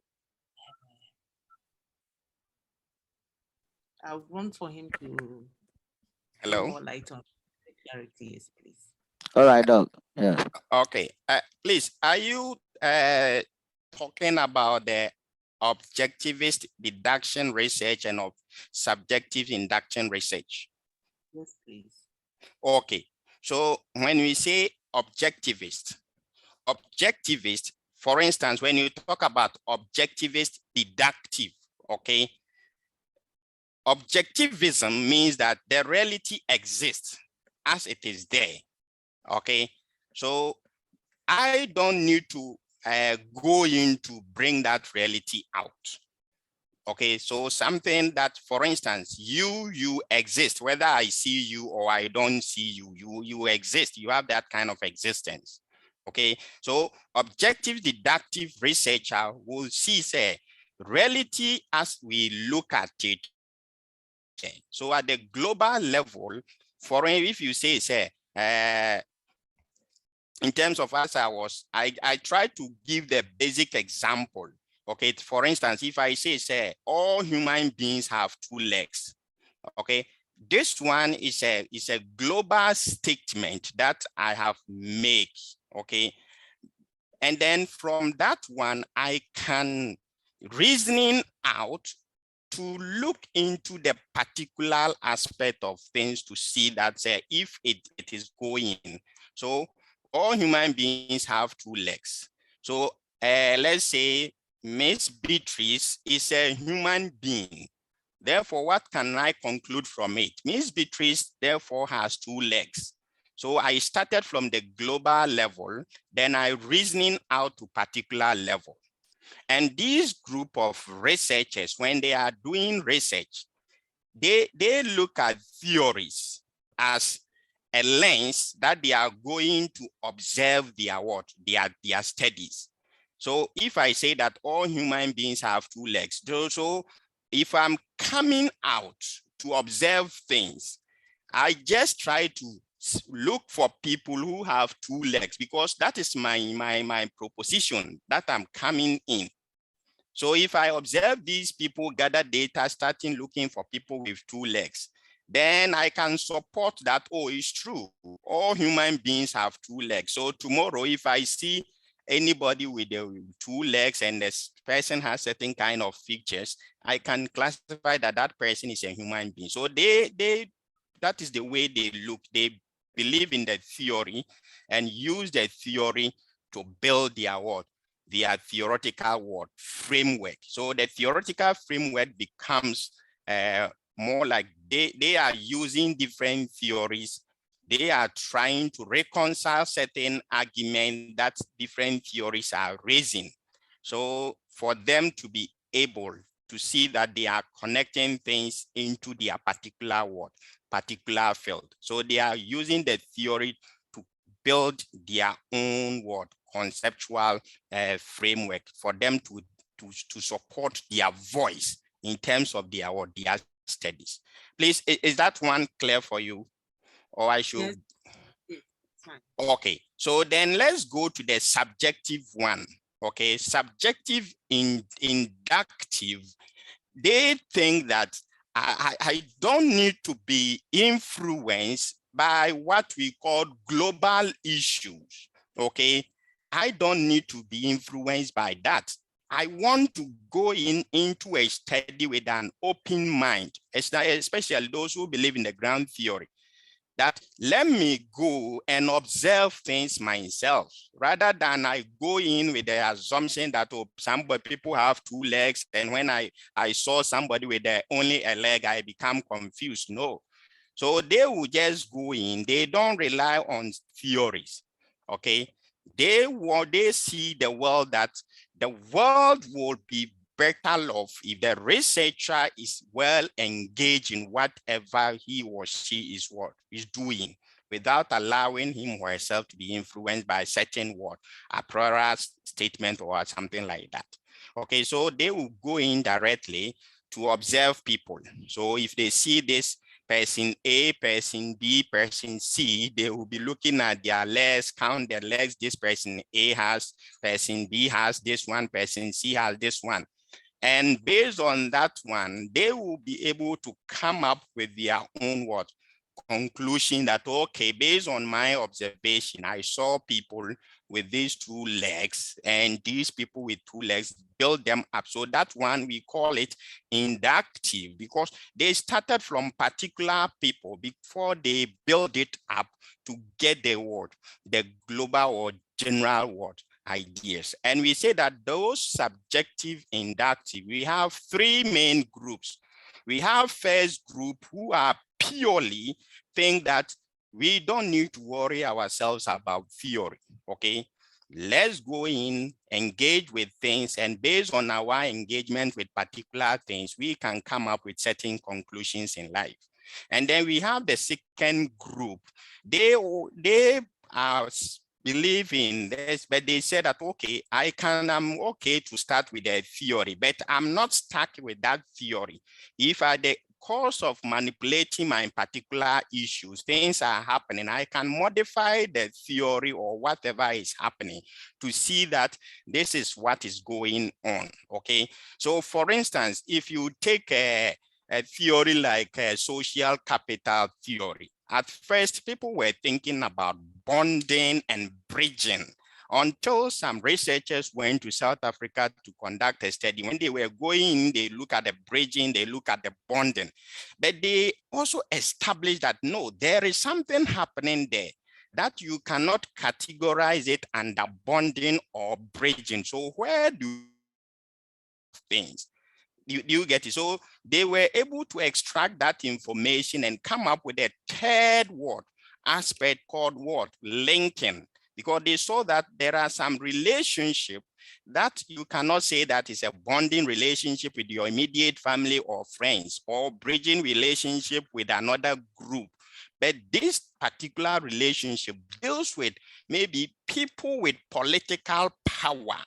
I want for him to throw Hello. more light on the clarity, yes, please. All right, Doc. Yeah. Okay. Please, are you talking about the objectivist deduction research and of subjective induction research? Yes, please. Okay. So when we say objectivist, for instance, when you talk about objectivist deductive, okay, objectivism means that the reality exists as it is there, okay? So I don't need to go in to bring that reality out. Okay, so something that, for instance, you exist, whether I see you or I don't see you, you exist, you have that kind of existence. Okay, so objective deductive researcher will see, say, reality as we look at it. So at the global level, for if you say, in terms of as I try to give the basic example. Okay, for instance, if I say all human beings have two legs, okay, this one is a global statement that I have made, okay, and then from that one I can reasoning out to look into the particular aspect of things to see that if it is going. So all human beings have two legs. So let's say Miss Beatrice is a human being. Therefore, what can I conclude from it? Miss Beatrice therefore has two legs. So I started from the global level, then I reasoning out to particular level. And this group of researchers, when they are doing research, they look at theories as a lens that they are going to observe their what, their studies. So if I say that all human beings have two legs, so if I'm coming out to observe things, I just try to look for people who have two legs, because that is my proposition that I'm coming in. So if I observe these people, gather data, starting looking for people with two legs, then I can support that, oh, it's true. All human beings have two legs. So tomorrow, if I see anybody with two legs and this person has certain kind of features, I can classify that that person is a human being. So that is the way they look. They believe in the theory and use the theory to build their what? Their theoretical framework. So the theoretical framework becomes more like they are using different theories. They are trying to reconcile certain arguments that different theories are raising. So for them to be able to see that they are connecting things into their particular field. So they are using the theory to build their own conceptual framework for them to support their voice in terms of their studies. Please, is that one clear for you? Or I should? Yes, it's fine. Okay, so then let's go to the subjective one. Okay, subjective inductive. They think that I don't need to be influenced by what we call global issues. Okay, I don't need to be influenced by that. I want to go into a study with an open mind, especially those who believe in the ground theory, that let me go and observe things myself, rather than I go in with the assumption that people have two legs, and when I saw somebody with only a leg, I become confused. No. So they will just go in. They don't rely on theories. Okay. They see the world that the world will be better off if the researcher is well engaged in whatever he or she is doing, without allowing him or herself to be influenced by certain a prior statement or something like that. Okay, so they will go in directly to observe people. So if they see this person A, person B, person C, they will be looking at their legs, count their legs. This person A has, person B has this one, person C has this one. And based on that one, they will be able to come up with their own conclusion that, okay, based on my observation, I saw people with these two legs, and these people with two legs build them up. So that one, we call it inductive, because they started from particular people before they build it up to get the global or general ideas. And we say that those subjective inductive, we have three main groups. We have first group who are purely think that we don't need to worry ourselves about theory, okay? Let's go in, engage with things, and based on our engagement with particular things, we can come up with certain conclusions in life. And then we have the second group. They are believe in this, but they said that, okay, I'm okay to start with a theory, but I'm not stuck with that theory. If at the course of manipulating my particular issues, things are happening, I can modify the theory or whatever is happening to see that this is what is going on, okay? So for instance, if you take a theory like a social capital theory, at first people were thinking about bonding and bridging until some researchers went to South Africa to conduct a study. When they were going, they look at the bridging, they look at the bonding, but they also established that no, there is something happening there that you cannot categorize it under bonding or bridging. So where do things? You get it? So they were able to extract that information and come up with a third aspect called linking, because they saw that there are some relationship that you cannot say that is a bonding relationship with your immediate family or friends, or bridging relationship with another group. But this particular relationship deals with maybe people with political power,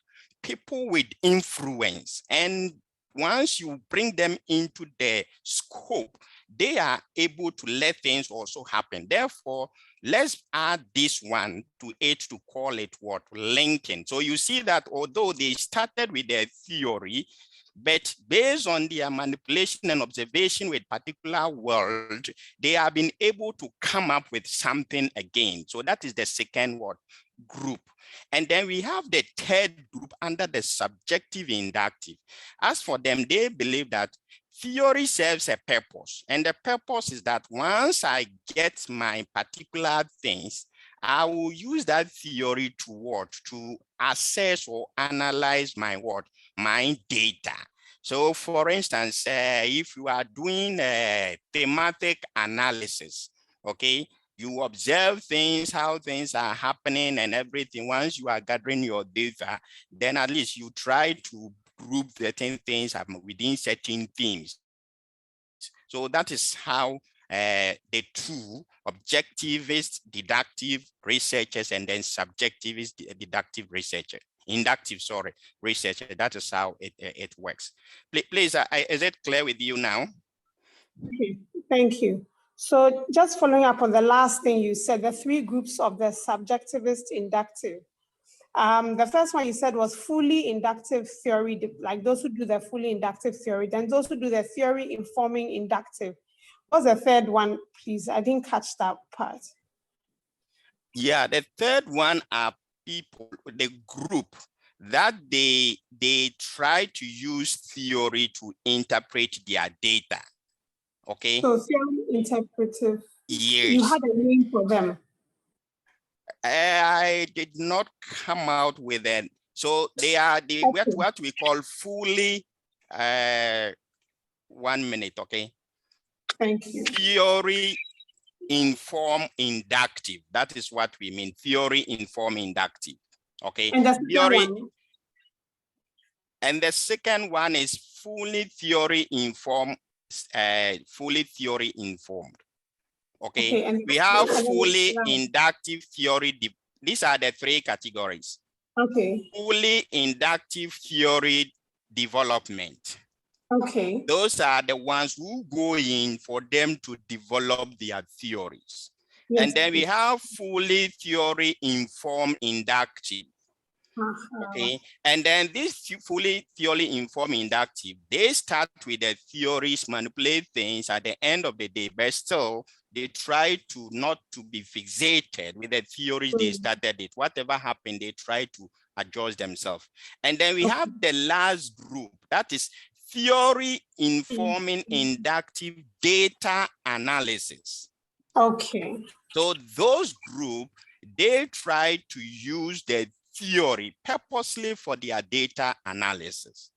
people with influence, and once you bring them into the scope, they are able to let things also happen. Therefore, let's add this one to it to call it linking. So you see that although they started with their theory, but based on their manipulation and observation with particular world, they have been able to come up with something again. So that is the second group. And then we have the third group under the subjective inductive. As for them, they believe that theory serves a purpose. And the purpose is that once I get my particular things, I will use that theory to assess or analyze my data. So for instance, if you are doing a thematic analysis, okay, you observe things, how things are happening and everything. Once you are gathering your data, then at least you try to group certain things within certain themes. So that is how the two objectivist deductive researchers and then subjectivist deductive researcher, researcher. That is how it works. Please, is it clear with you now? Okay, thank you. So just following up on the last thing you said, the three groups of the subjectivist inductive. The first one you said was fully inductive theory, like those who do the fully inductive theory, then those who do the theory informing inductive. What's the third one, please? I didn't catch that part. Yeah, the third one are people, the group that they try to use theory to interpret their data. Okay. So theory interpretive. Yes. You had a name for them. I did not come out with it. So they are what we call fully 1 minute, okay? Thank you. Theory inform inductive. That is what we mean. Theory inform inductive. Okay. And the theory. one? And the second one is fully theory informed. Okay, and we have then- fully right. inductive theory. These are the three categories. Okay. Fully inductive theory development. Okay. Those are the ones who go in for them to develop their theories. Yes, And then we please. have fully theory informed inductive. Okay, and then this fully theory informed inductive, they start with the theories, manipulate things at the end of the day, but still they try to not to be fixated with the theories they started it. Whatever happened, they try to adjust themselves. And then we have the last group, that is theory informing inductive data analysis. Okay. So those group, they try to use the theory purposely for their data analysis.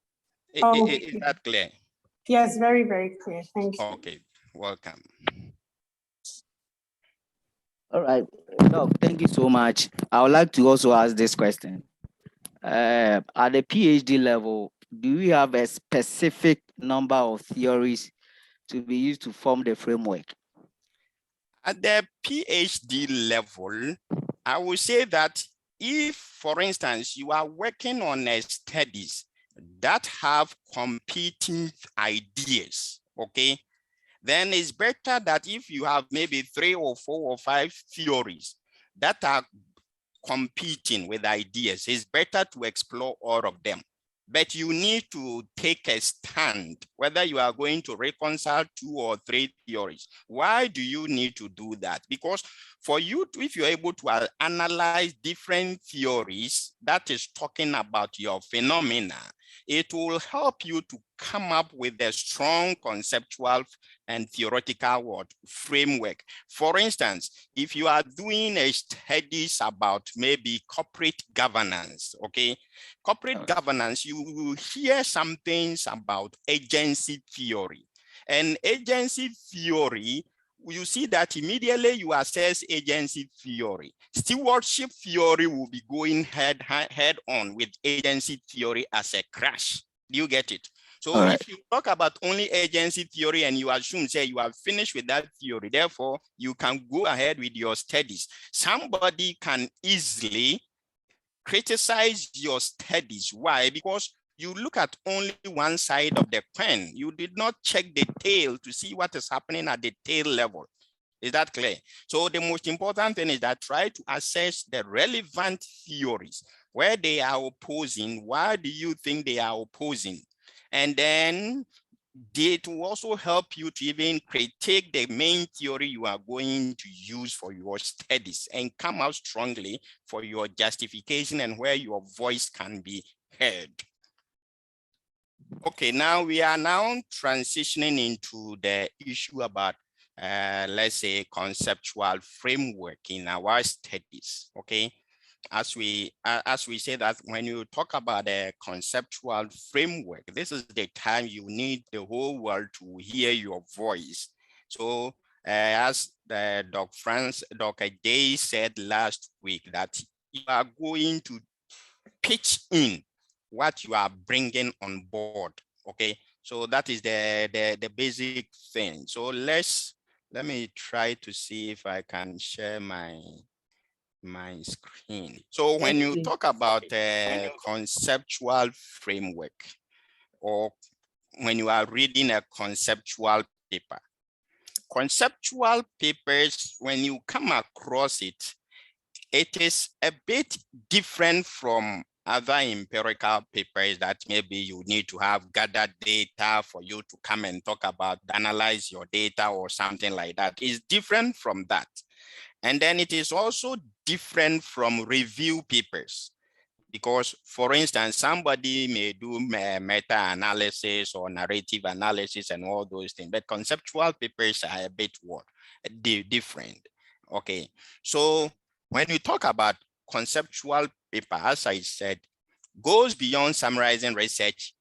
Okay. Is that clear? Yes, very, very clear. Thank you. Okay, welcome. All right, Doc, thank you so much. I would like to also ask this question. At the PhD level, do we have a specific number of theories to be used to form the framework? At the PhD level, I would say that if, for instance, you are working on a studies that have competing ideas, okay, then it's better that if you have maybe 3 or 4 or 5 theories that are competing with ideas, it's better to explore all of them. But you need to take a stand whether you are going to reconcile 2 or 3 theories. Why do you need to do that? Because for you to, if you're able to analyze different theories that is talking about your phenomena, it will help you to come up with a strong conceptual and theoretical framework. For instance, if you are doing a studies about maybe corporate governance, okay, corporate governance, you will hear some things about agency theory. And agency theory, you see that immediately you assess agency theory. Stewardship theory will be going head on with agency theory as a crash. Do you get it? So if you talk about only agency theory and you assume, say, you are finished with that theory, therefore you can go ahead with your studies. Somebody can easily criticize your studies. Why? Because you look at only one side of the pen. You did not check the tail to see what is happening at the tail level. Is that clear? So the most important thing is that try to assess the relevant theories, where they are opposing. Why do you think they are opposing? And then it will also help you to even critique the main theory you are going to use for your studies and come out strongly for your justification and where your voice can be heard. Okay, now we are now transitioning into the issue about, let's say, conceptual framework in our studies, okay? As we say that when you talk about a conceptual framework, this is the time you need the whole world to hear your voice. So as Dr. Day said last week, that you are going to pitch in what you are bringing on board, okay? So that is the basic thing. So let me try to see if I can share my screen. So when you talk about a conceptual framework, or when you are reading a conceptual paper, conceptual papers, when you come across it, it is a bit different from other empirical papers that maybe you need to have gathered data for you to come and talk about, analyze your data or something like that. It's different from that. And then it is also different from review papers, because, for instance, somebody may do meta-analysis or narrative analysis and all those things, but conceptual papers are a bit different. Okay, so when you talk about conceptual paper, as I said, goes beyond summarizing research,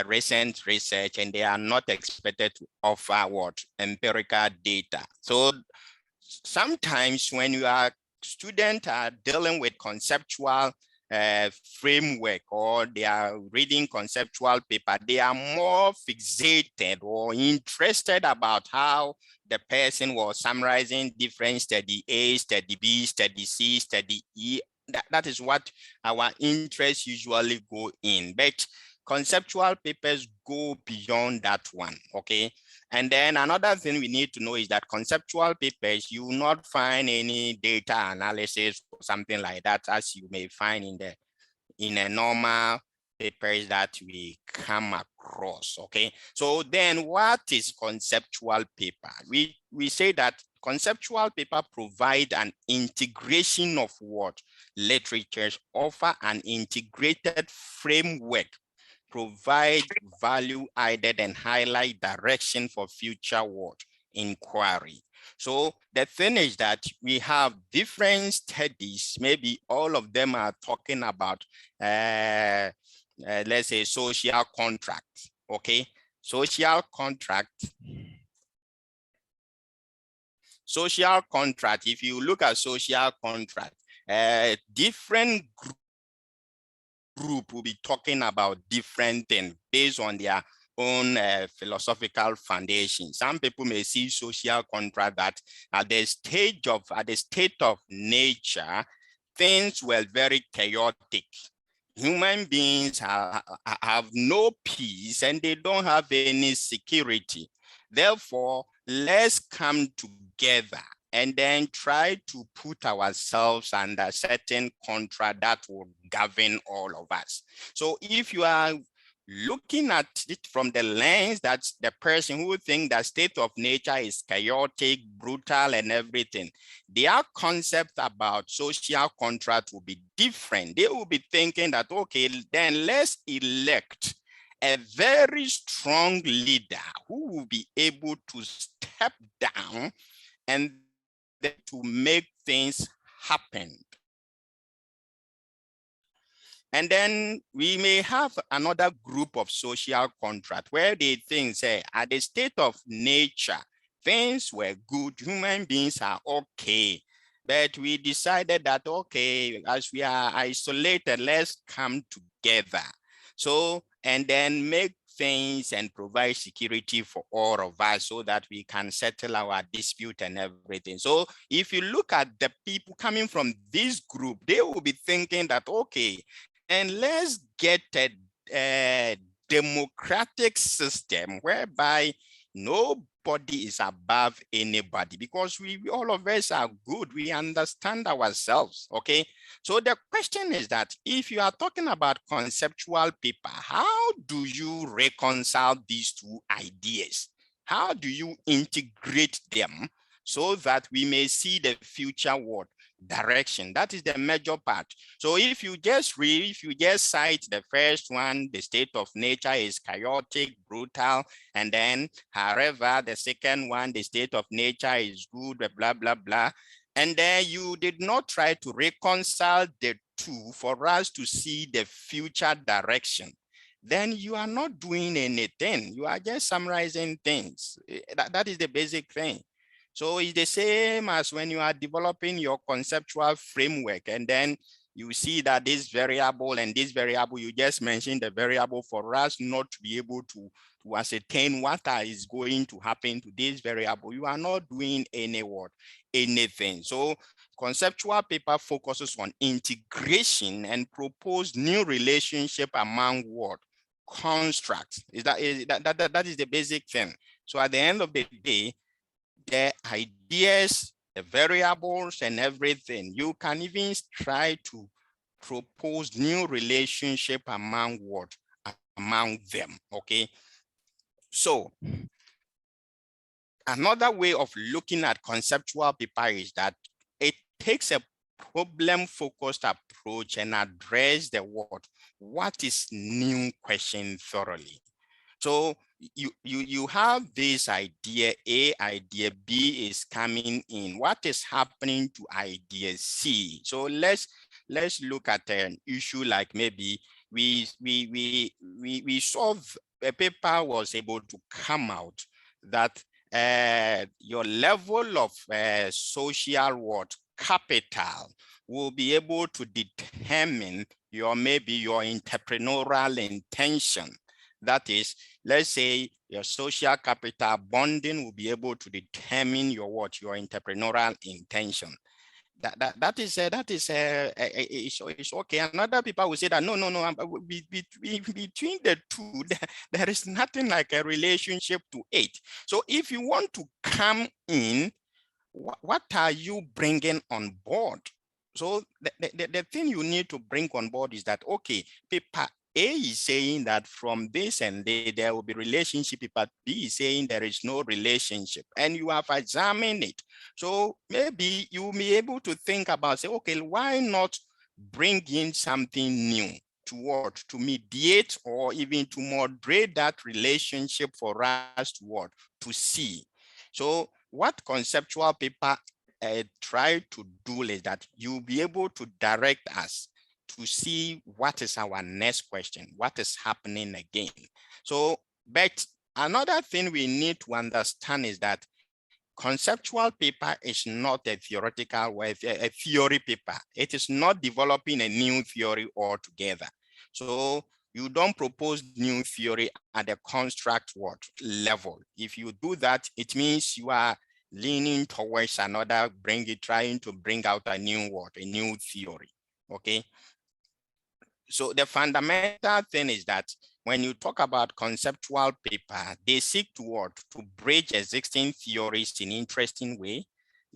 recent research, and they are not expected to offer what empirical data. So sometimes when you are students are dealing with conceptual framework or they are reading conceptual paper, they are more fixated or interested about how the person was summarizing different study A, study B, study C, study E. That is what our interests usually go in. But conceptual papers go beyond that one, okay? And then another thing we need to know is that conceptual papers, you will not find any data analysis or something like that as you may find in a normal papers that we come across, okay? So then what is conceptual paper? We say that conceptual paper provide an integration of what literatures offer an integrated framework, provide value added and highlight direction for future what inquiry. So the thing is that we have different studies, maybe all of them are talking about, let's say social contract, okay? Social contract, if you look at social contract, different group will be talking about different things based on their own philosophical foundation. Some people may see social contract that at the state of nature, things were very chaotic. Human beings have no peace and they don't have any security. Therefore, let's come together and then try to put ourselves under certain contract that will govern all of us. So if you are looking at it from the lens that the person who thinks that state of nature is chaotic, brutal, and everything, their concept about social contract will be different. They will be thinking that, okay, then let's elect a very strong leader who will be able to step down and to make things happen. And then we may have another group of social contract where they think, say, at the state of nature, things were good, human beings are okay. But we decided that, okay, as we are isolated, let's come together. So, and then make things and provide security for all of us so that we can settle our dispute and everything. So if you look at the people coming from this group, they will be thinking that, okay, and let's get a democratic system whereby nobody is above anybody, because we all of us are good. We understand ourselves, okay? So the question is that if you are talking about conceptual paper, how do you reconcile these two ideas? How do you integrate them so that we may see the future what direction? That is the major part. So if you just read, if you just cite the first one, the state of nature is chaotic, brutal, and then however, the second one, the state of nature is good, blah, blah, blah. And then you did not try to reconcile the two for us to see the future direction, then you are not doing anything. You are just summarizing things. That is the basic thing. So it's the same as when you are developing your conceptual framework and then you see that this variable and this variable, you just mentioned the variable for us not to be able to ascertain what is going to happen to this variable. You are not doing anything. So conceptual paper focuses on integration and propose new relationship among what? Constructs. That is the basic thing. So at the end of the day, the ideas, the variables and everything, you can even try to propose new relationship among what? Among them, okay? So another way of looking at conceptual paper is that it takes a problem-focused approach and address the what is new question thoroughly. So you have this idea A, idea B is coming in. What is happening to idea C? So let's look at an issue like maybe we solve, a paper was able to come out that your level of social capital will be able to determine maybe your entrepreneurial intention. That is, let's say your social capital bonding will be able to determine your entrepreneurial intention. That is it's okay. And other people will say that no, between the two, there is nothing like a relationship to it. So if you want to come in, what are you bringing on board? So the thing you need to bring on board is that, okay, paper A is saying that from this and there will be relationship, paper B is saying there is no relationship, and you have examined it. So maybe you may be able to think about, say, okay, why not bring in something new to mediate or even to moderate that relationship for us to see. So what conceptual paper try to do is that you'll be able to direct us to see what is our next question, what is happening again. So, but another thing we need to understand is that conceptual paper is not a theoretical way, a theory paper. It is not developing a new theory altogether. So you don't propose new theory at the construct level. If you do that, it means you are leaning towards another, trying to bring out a new theory. Okay. So the fundamental thing is that when you talk about conceptual paper, they seek to bridge existing theories in interesting way,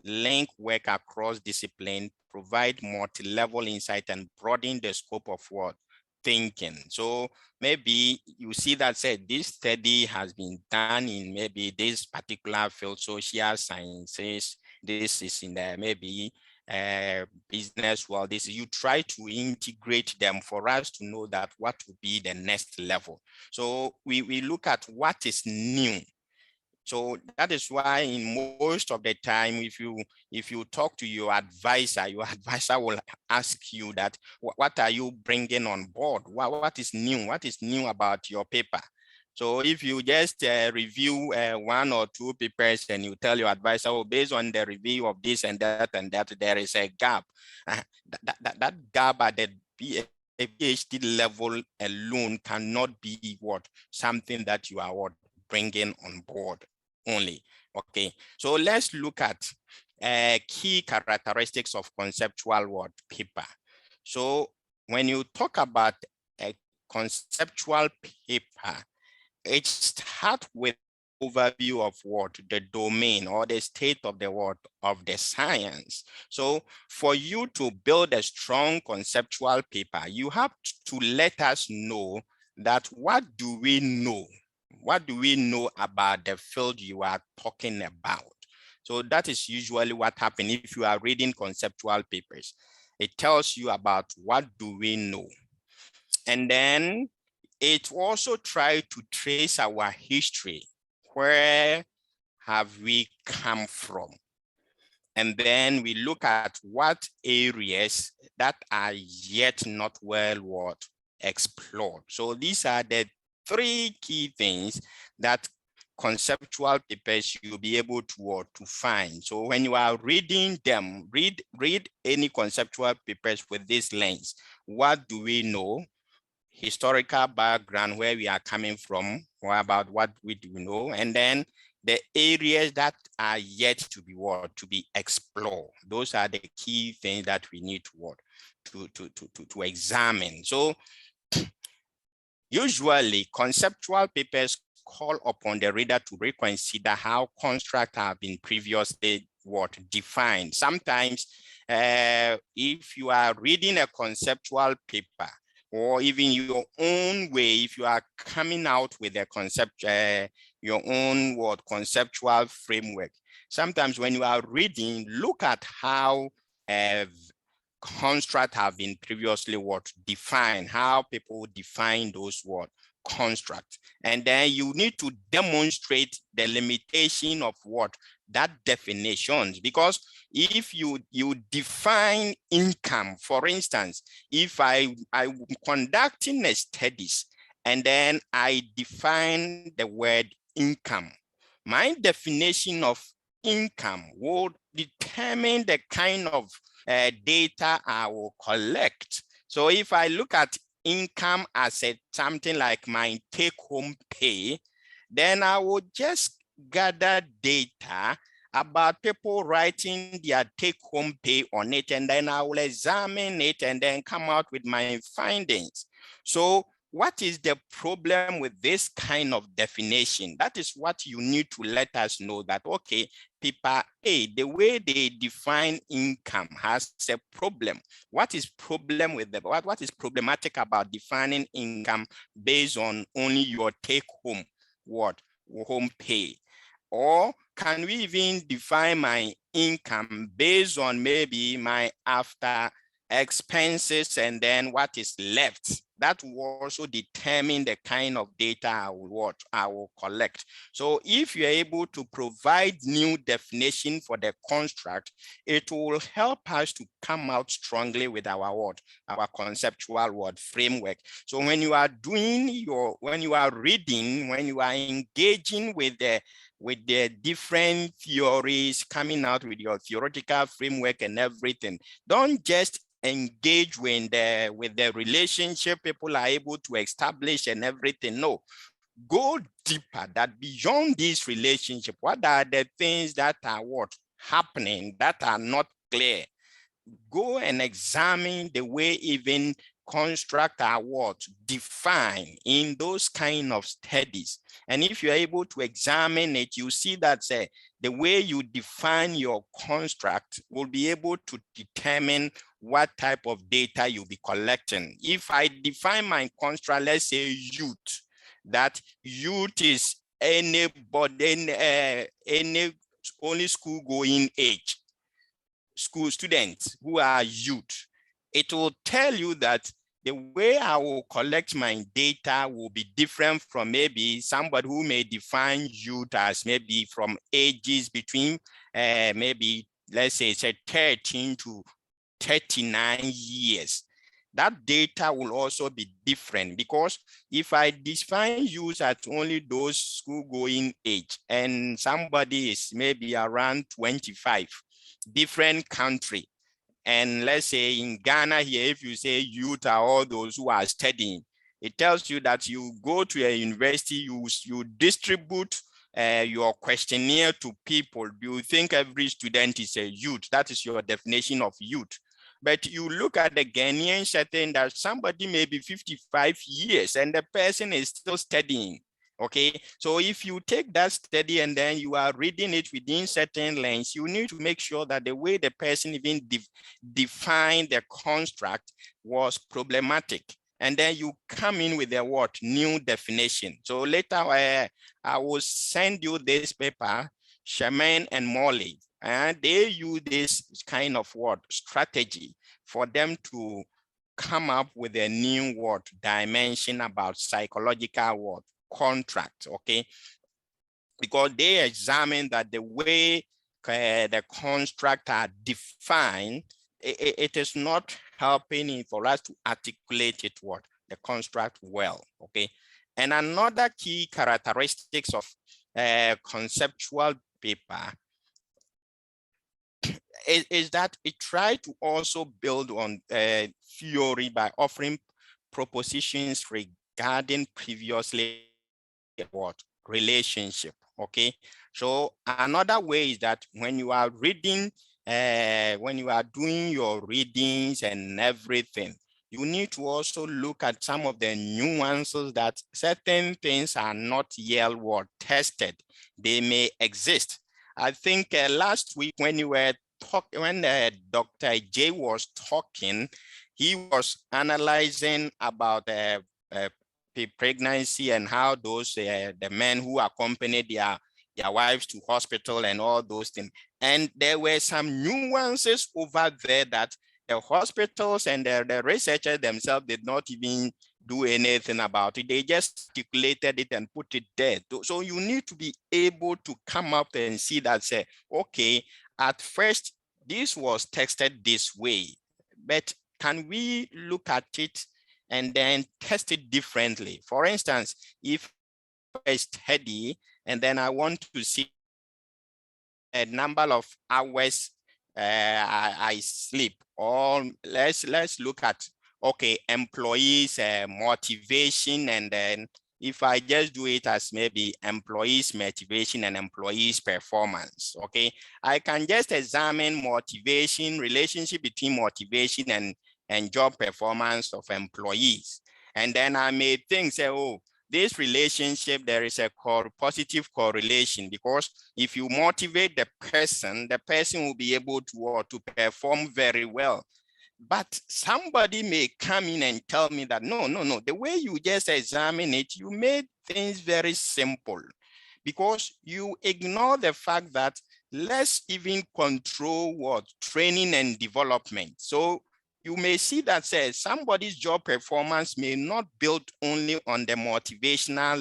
link work across discipline, provide multi-level insight, and broaden the scope of thinking. So maybe you see that said this study has been done in maybe this particular field, social sciences. This is in the maybe business world. This you try to integrate them for us to know that what will be the next level. So we look at what is new. So that is why in most of the time, if you talk to your advisor will ask you that, what are you bringing on board? What is new? What is new about your paper? So if you just review one or two papers and you tell your advisor, oh, based on the review of this and that, there is a gap. That gap at the PhD level alone cannot be something that you are bringing on board only. Okay, so let's look at key characteristics of conceptual paper. So when you talk about a conceptual paper, it starts with overview of the domain or the state of the of the science. So for you to build a strong conceptual paper, you have to let us know that what do we know? What do we know about the field you are talking about? So that is usually what happens if you are reading conceptual papers. It tells you about what do we know. And then it also tries to trace our history. Where have we come from? And then we look at what areas that are yet not well explored. So these are the three key things that conceptual papers you'll be able to find. So when you are reading them, read any conceptual papers with this lens. What do we know? Historical background, where we are coming from, or about what we do know, and then the areas that are yet to be explored. Those are the key things that we need to examine. So usually conceptual papers call upon the reader to reconsider how constructs have been previously defined. Sometimes if you are reading a conceptual paper, or even your own way, if you are coming out with a concept, your own conceptual framework. Sometimes when you are reading, look at how constructs have been previously defined, how people define those constructs. And then you need to demonstrate the limitation of that definitions, because if you define income, for instance, if I'm conducting a studies and then I define the word income, my definition of income will determine the kind of data I will collect. So if I look at income as something like my take-home pay, then I would just gather data about people writing their take-home pay on it, and then I will examine it and then come out with my findings. So what is the problem with this kind of definition? That is what you need to let us know, that, okay, people A, the way they define income has a problem. What is problem with what is problematic about defining income based on only your take-home home pay? Or can we even define my income based on maybe my after expenses and then what is left? That will also determine the kind of data I will collect. So if you're able to provide new definition for the construct, it will help us to come out strongly with our conceptual framework. So when you are doing when you are reading, when you are engaging with the different theories, coming out with your theoretical framework and everything, don't just engage with the relationship people are able to establish and everything. No, go deeper, that beyond this relationship, what are the things that are happening that are not clear? Go and examine the way even construct are defined in those kind of studies. And if you're able to examine it, you see that the way you define your construct will be able to determine what type of data you'll be collecting. If I define my construct, let's say youth, that youth is anybody, any only school going age, school students who are youth, it will tell you that the way I will collect my data will be different from maybe somebody who may define youth as maybe from ages between maybe, let's say, 13 to 39 years. That data will also be different, because if I define youth at only those school-going age and somebody is maybe around 25, different country, and let's say in Ghana here, if you say youth are all those who are studying, it tells you that you go to a university, you distribute your questionnaire to people. You think every student is a youth. That is your definition of youth. But you look at the Ghanaian setting, that somebody may be 55 years and the person is still studying. Okay, so if you take that study and then you are reading it within certain lengths, you need to make sure that the way the person even defined the construct was problematic. And then you come in with a new definition. So later I will send you this paper, Sherman and Morley, and they use this kind of strategy for them to come up with a new dimension about psychological contract, okay? Because they examine that the way the construct are defined, it is not helping for us to articulate it the construct well, okay? And another key characteristics of conceptual paper is that it tries to also build on theory by offering propositions regarding previously relationship, okay? So another way is that when you are reading, when you are doing your readings and everything, you need to also look at some of the nuances that certain things are not yet tested. They may exist. I think last week when you were talking, when Dr. J was talking, he was analyzing about pregnancy and how those the men who accompanied their wives to hospital and all those things. And there were some nuances over there that the hospitals and the researchers themselves did not even do anything about it. They just articulated it and put it there. So you need to be able to come up and see that, say, okay, at first this was texted this way, but can we look at it and then test it differently? For instance, if I study and then I want to see a number of hours I sleep, or let's look at, okay, employees motivation, and then if I just do it as maybe employees motivation and employees performance, okay, I can just examine motivation, relationship between motivation and job performance of employees. And then I may think, say, oh, this relationship, there is a positive correlation, because if you motivate the person will be able to perform very well. But somebody may come in and tell me that, no, the way you just examine it, you made things very simple, because you ignore the fact that let's even control what training and development. So you may see that says somebody's job performance may not build only on the motivational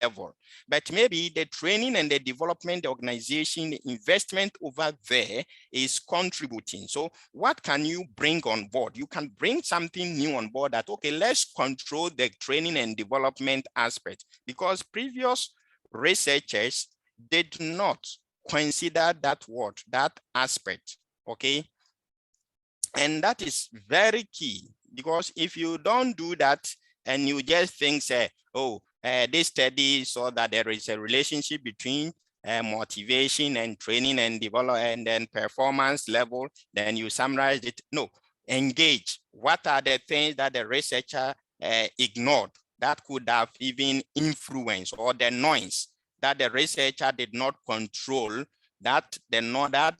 level, but maybe the training and the development, the organization, the investment over there is contributing. So what can you bring on board? You can bring something new on board that, okay, let's control the training and development aspect, because previous researchers did not consider that aspect, okay? And that is very key, because if you don't do that and you just think, say, oh, this study saw that there is a relationship between motivation and training and development and then performance level, then you summarize it. No, engage. What are the things that the researcher ignored that could have even influenced, or the noise that the researcher did not control, that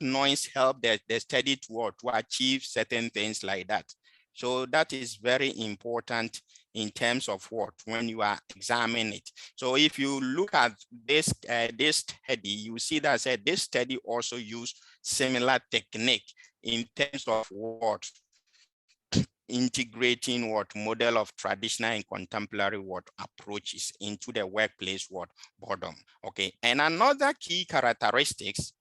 noise helped the study to achieve certain things like that. So that is very important in terms of when you are examining it. So if you look at this study, you see that this study also used similar technique in terms of integrating model of traditional and contemporary approaches into the workplace boredom. Okay, and another key characteristics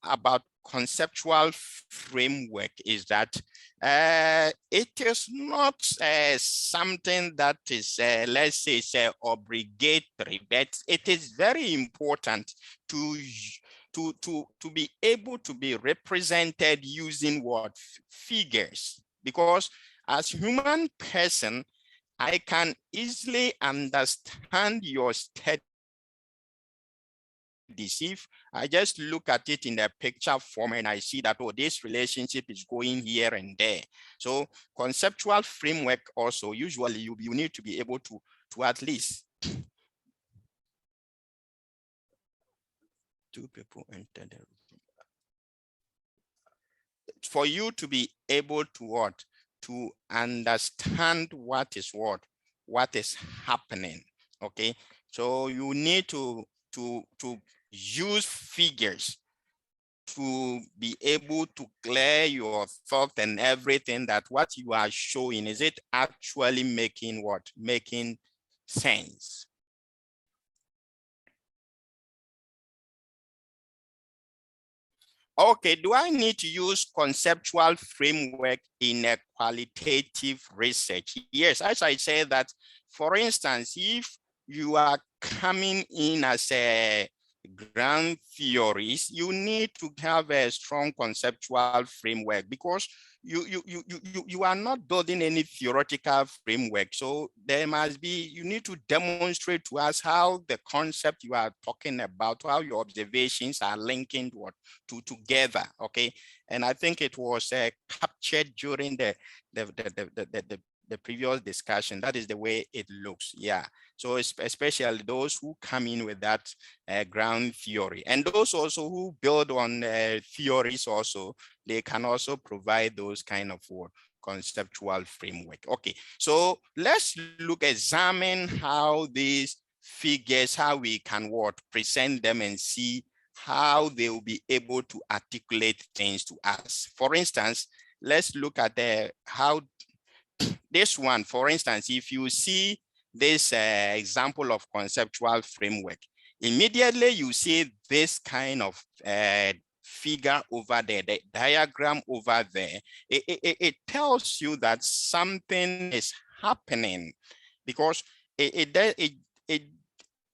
about conceptual framework is that it is not something that is, let's say, obligatory, but it is very important to be able to be represented using figures, because as human person, I can easily understand your study if I just look at it in the picture form and I see that, oh, this relationship is going here and there. So conceptual framework also, usually you need to be able to at least two people enter the room. For you to be able to to understand what is happening. Okay, so you need to use figures to be able to clear your thought and everything, that what you are showing, is it actually making sense? Okay, do I need to use conceptual framework in a qualitative research? Yes, as I said that, for instance, if you are coming in as a ground theories, you need to have a strong conceptual framework, because you are not building any theoretical framework. So there must be, you need to demonstrate to us how the concept you are talking about, how your observations are linking together. Okay, and I think it was captured during the previous discussion. That is the way it looks. Yeah. So especially those who come in with that ground theory, and those also who build on theories also, they can also provide those kind of conceptual framework. Okay, so let's examine how these figures, how we can present them and see how they will be able to articulate things to us. For instance, let's look at how this one, for instance, if you see this example of conceptual framework, immediately you see this kind of figure over there, the diagram over there. It tells you that something is happening, because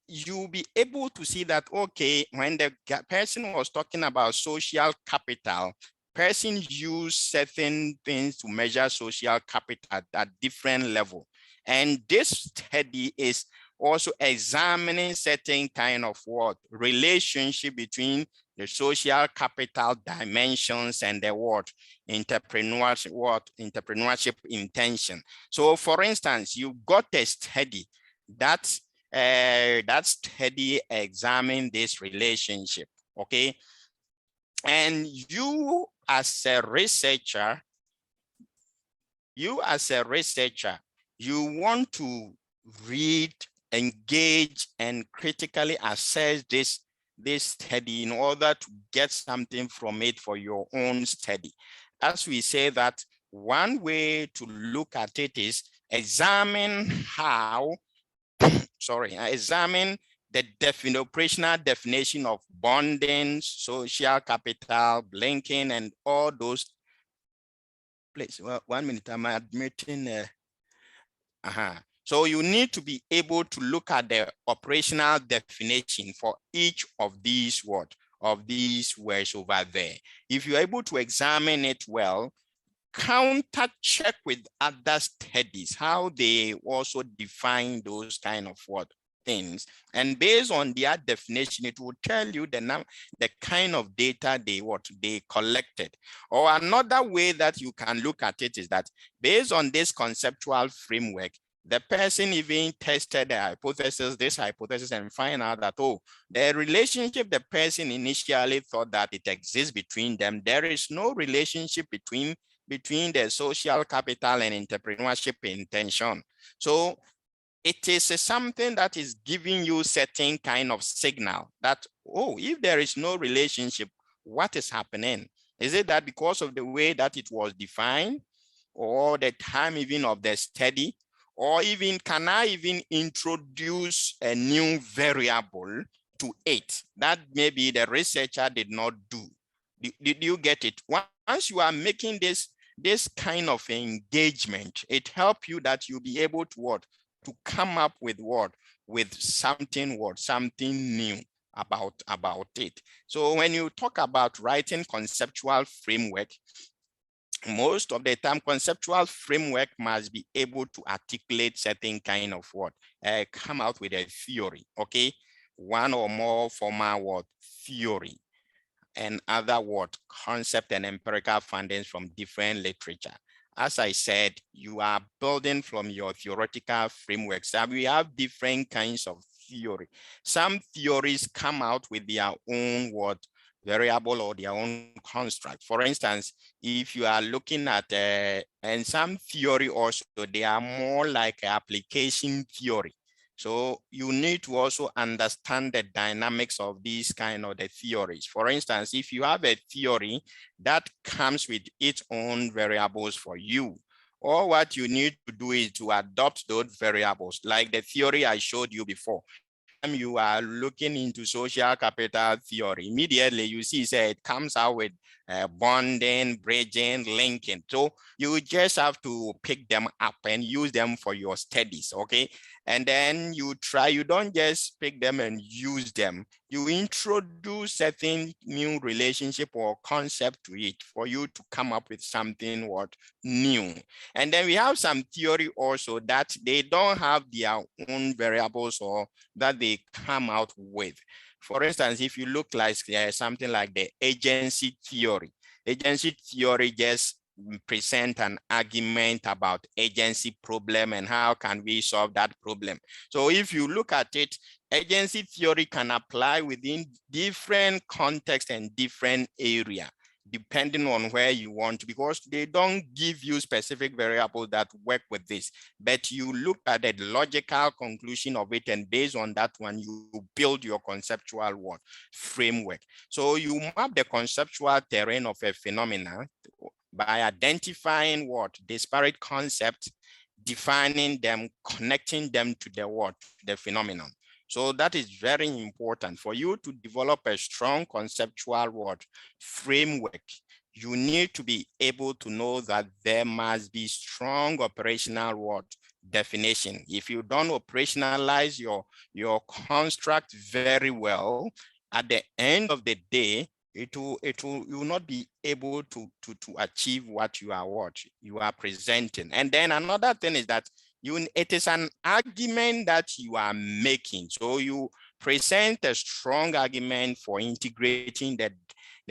you'll be able to see that, okay, when the person was talking about social capital, person use certain things to measure social capital at different level. And this study is also examining certain kind of what relationship between the social capital dimensions and the entrepreneurship intention. So for instance, you got a study that study examine this relationship, okay? And you as a researcher, you want to read, engage, and critically assess this study in order to get something from it for your own study. As we say that one way to look at it is examine how, examine the operational definition of bonding, social capital, blinking, and all those. Please, well, 1 minute, I'm admitting. So you need to be able to look at the operational definition for each of these words over there. If you're able to examine it well, counter check with other studies, how they also define those kind of things. And based on their definition, it will tell you the kind of data they collected. Or another way that you can look at it is that based on this conceptual framework, the person even tested this hypothesis and find out that, oh, the relationship the person initially thought that it exists between them, there is no relationship between the social capital and entrepreneurship intention. So it is something that is giving you certain kind of signal that, oh, if there is no relationship, what is happening? Is it that because of the way that it was defined, or the time even of the study, or even can I even introduce a new variable to it that maybe the researcher did not do? Did you get it? Once you are making this kind of engagement, it helps you that you'll be able to come up with something new about it. So when you talk about writing conceptual framework, most of the time conceptual framework must be able to articulate certain kind of come out with a theory, okay? One or more formal theory, and other concept and empirical findings from different literature. As I said, you are building from your theoretical frameworks. So we have different kinds of theory. Some theories come out with their own variable or their own construct. For instance, if you are looking at and some theory also, they are more like application theory. So you need to also understand the dynamics of these kind of the theories. For instance, if you have a theory that comes with its own variables for you, or what you need to do is to adopt those variables, like the theory I showed you before. Anytime you are looking into social capital theory, immediately you see it comes out with bonding, bridging, linking. So you just have to pick them up and use them for your studies, okay? And then you don't just pick them and use them. You introduce certain new relationship or concept to it for you to come up with something new. And then we have some theory also that they don't have their own variables or that they come out with. For instance, if you look like something like the agency theory just present an argument about agency problem and how can we solve that problem. So if you look at it, agency theory can apply within different contexts and different area, depending on where you want, because they don't give you specific variables that work with this, but you look at the logical conclusion of it, and based on that one, you build your conceptual framework. So you map the conceptual terrain of a phenomena by identifying disparate concepts, defining them, connecting them to the phenomenon. So that is very important for you to develop a strong conceptual framework. You need to be able to know that there must be strong operational definition. If you don't operationalize your construct very well, at the end of the day, you will not be able to achieve what you are presenting. And then another thing is that it is an argument that you are making. So you present a strong argument for integrating the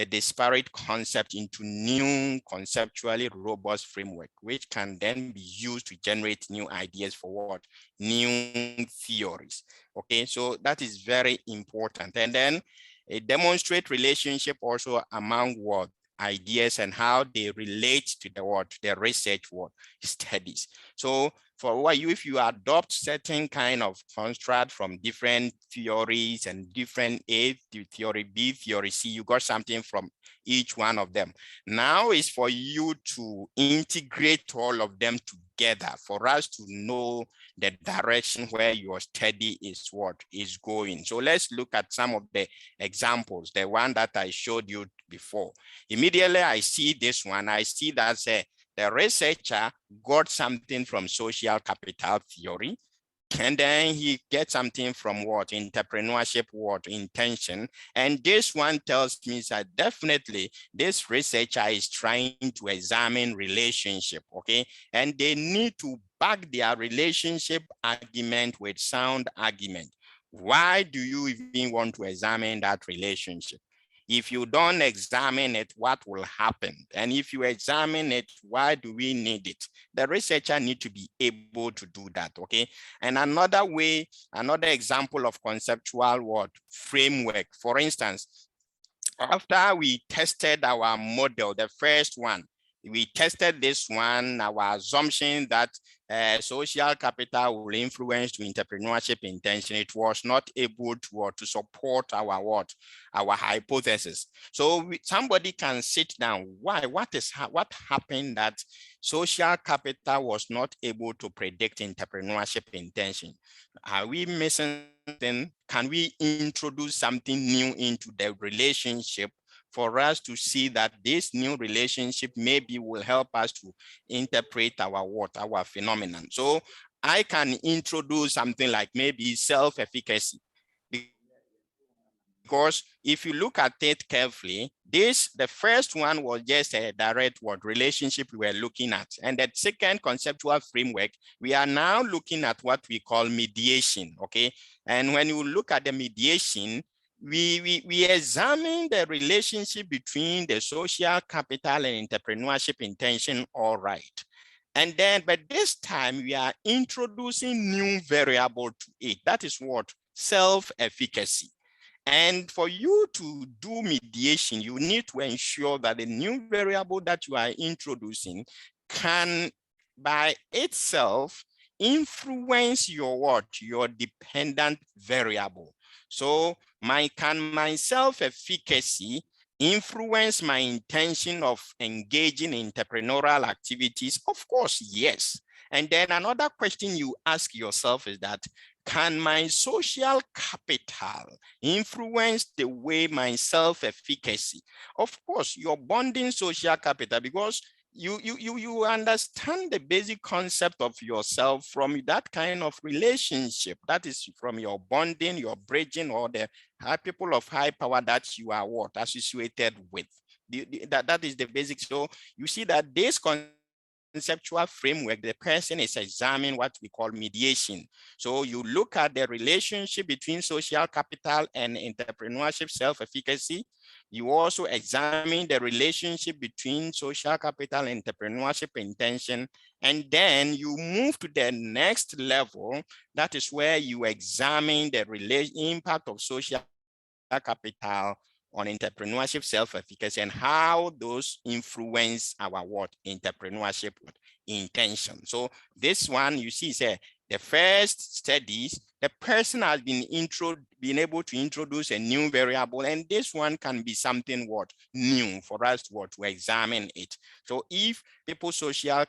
disparate concept into new conceptually robust framework, which can then be used to generate new ideas for what? New theories. Okay, so that is very important. And then it demonstrates relationship also among what? Ideas and how they relate to the research studies. So for what if you adopt certain kind of construct from different theories and different A theory, B theory, C, you got something from each one of them. Now is for you to integrate all of them together for us to know the direction where your study is going. So let's look at some of the examples. The one that I showed you before. Immediately I see this one. I see that the researcher got something from social capital theory, and then he gets something from what? Entrepreneurship, intention. And this one tells me that definitely this researcher is trying to examine relationship, okay? And they need to back their relationship argument with sound argument. Why do you even want to examine that relationship? If you don't examine it, what will happen? And if you examine it, why do we need it? The researcher need to be able to do that, okay? And another way, another example of conceptual framework, for instance, after we tested our model, the first one, we tested this one, our assumption that social capital will influence to entrepreneurship intention. It was not able to support our hypothesis. So somebody can sit down. Why? What happened that social capital was not able to predict entrepreneurship intention? Are we missing something? Can we introduce something new into the relationship for us to see that this new relationship maybe will help us to interpret our phenomenon? So I can introduce something like maybe self-efficacy. Because if you look at it carefully, the first one was just a direct relationship we were looking at. And the second conceptual framework, we are now looking at what we call mediation, okay? And when you look at the mediation, we examine the relationship between the social capital and entrepreneurship intention, all right. And then, but this time we are introducing new variable to it. That is what? Self-efficacy. And for you to do mediation, you need to ensure that the new variable that you are introducing can by itself influence your dependent variable. So can my self-efficacy influence my intention of engaging in entrepreneurial activities? Of course, yes. And then another question you ask yourself is that, can my social capital influence the way my self-efficacy? Of course, your bonding social capital, because you understand the basic concept of yourself from that kind of relationship. That is from your bonding, your bridging, or the people of high power that you are associated with. That is the basic. So you see that this conceptual framework, the person is examining what we call mediation. So you look at the relationship between social capital and entrepreneurship self-efficacy. You also examine the relationship between social capital and entrepreneurship intention. And then you move to the next level. That is where you examine the impact of social capital on entrepreneurship self-efficacy and how those influence our entrepreneurship intention. So this one you see is the first studies, the person has been able to introduce a new variable, and this one can be something new for us to examine it. So if people's social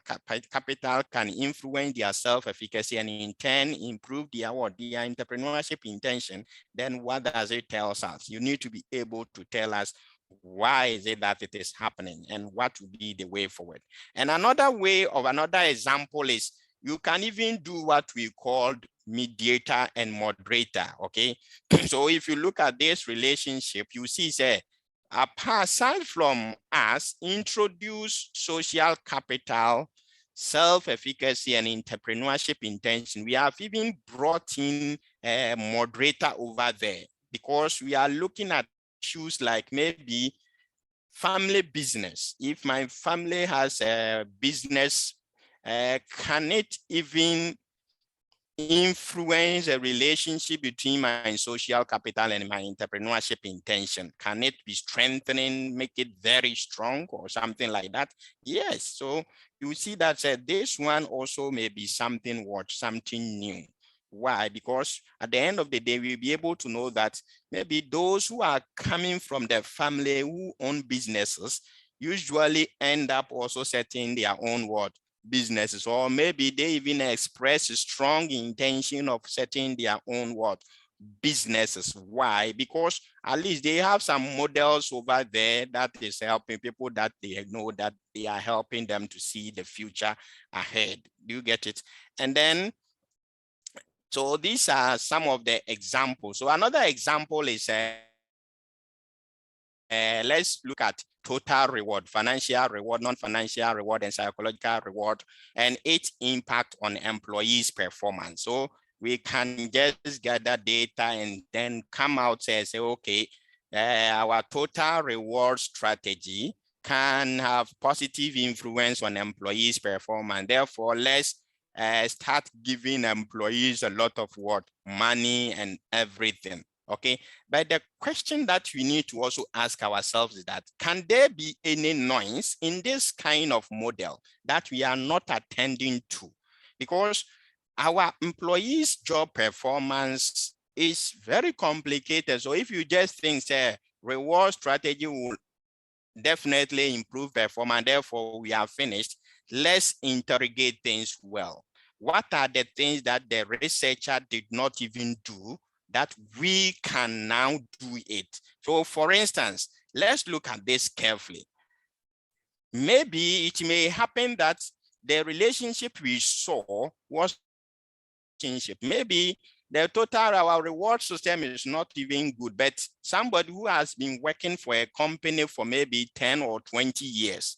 capital can influence their self-efficacy and in turn improve their entrepreneurship intention, then what does it tell us? You need to be able to tell us why is it that it is happening and what would be the way forward. And another example is you can even do what we called mediator and moderator, okay? So if you look at this relationship, you see aside from us, introduce social capital, self-efficacy, and entrepreneurship intention. We have even brought in a moderator over there because we are looking at issues like maybe family business. If my family has a business, can it even influence a relationship between my social capital and my entrepreneurship intention? Can it be strengthening, make it very strong or something like that? Yes. So you see that this one also may be something something new. Why? Because at the end of the day, we'll be able to know that maybe those who are coming from the family who own businesses usually end up also setting their own businesses, or maybe they even express a strong intention of setting their own businesses. Why? Because at least they have some models over there that is helping people that they know that they are helping them to see the future ahead. Do you get it? And then, so these are some of the examples. So another example is let's look at total reward, financial reward, non-financial reward, and psychological reward, and its impact on employees' performance. So we can just gather data and then come out and say, okay, our total reward strategy can have positive influence on employees' performance. Therefore, let's start giving employees a lot of money and everything. Okay, but the question that we need to also ask ourselves is that, can there be any noise in this kind of model that we are not attending to? Because our employees' job performance is very complicated. So if you just think, say, reward strategy will definitely improve performance, therefore we are finished, let's interrogate things well. What are the things that the researcher did not even do that we can now do it? So for instance, let's look at this carefully. Maybe it may happen that the relationship we saw was maybe the total our reward system is not even good, but somebody who has been working for a company for maybe 10 or 20 years,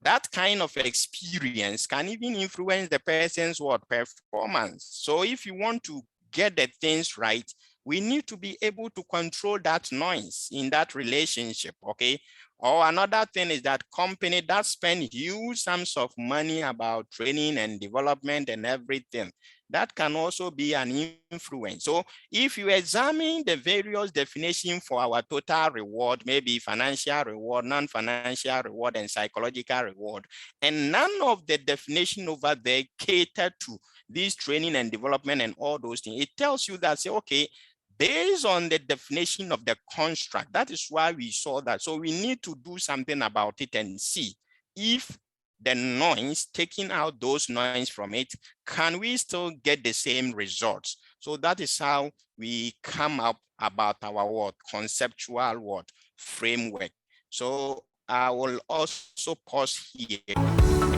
that kind of experience can even influence the person's performance. So if you want to get the things right, we need to be able to control that noise in that relationship, okay? Or another thing is that company that spend huge sums of money about training and development and everything, that can also be an influence. So if you examine the various definitions for our total reward, maybe financial reward, non-financial reward, and psychological reward, and none of the definition over there cater to this training and development and all those things, it tells you that, say, okay, based on the definition of the construct, that is why we saw that. So we need to do something about it and see if the noise, taking out those noise from it, can we still get the same results? So that is how we come up about our conceptual framework. So I will also pause here.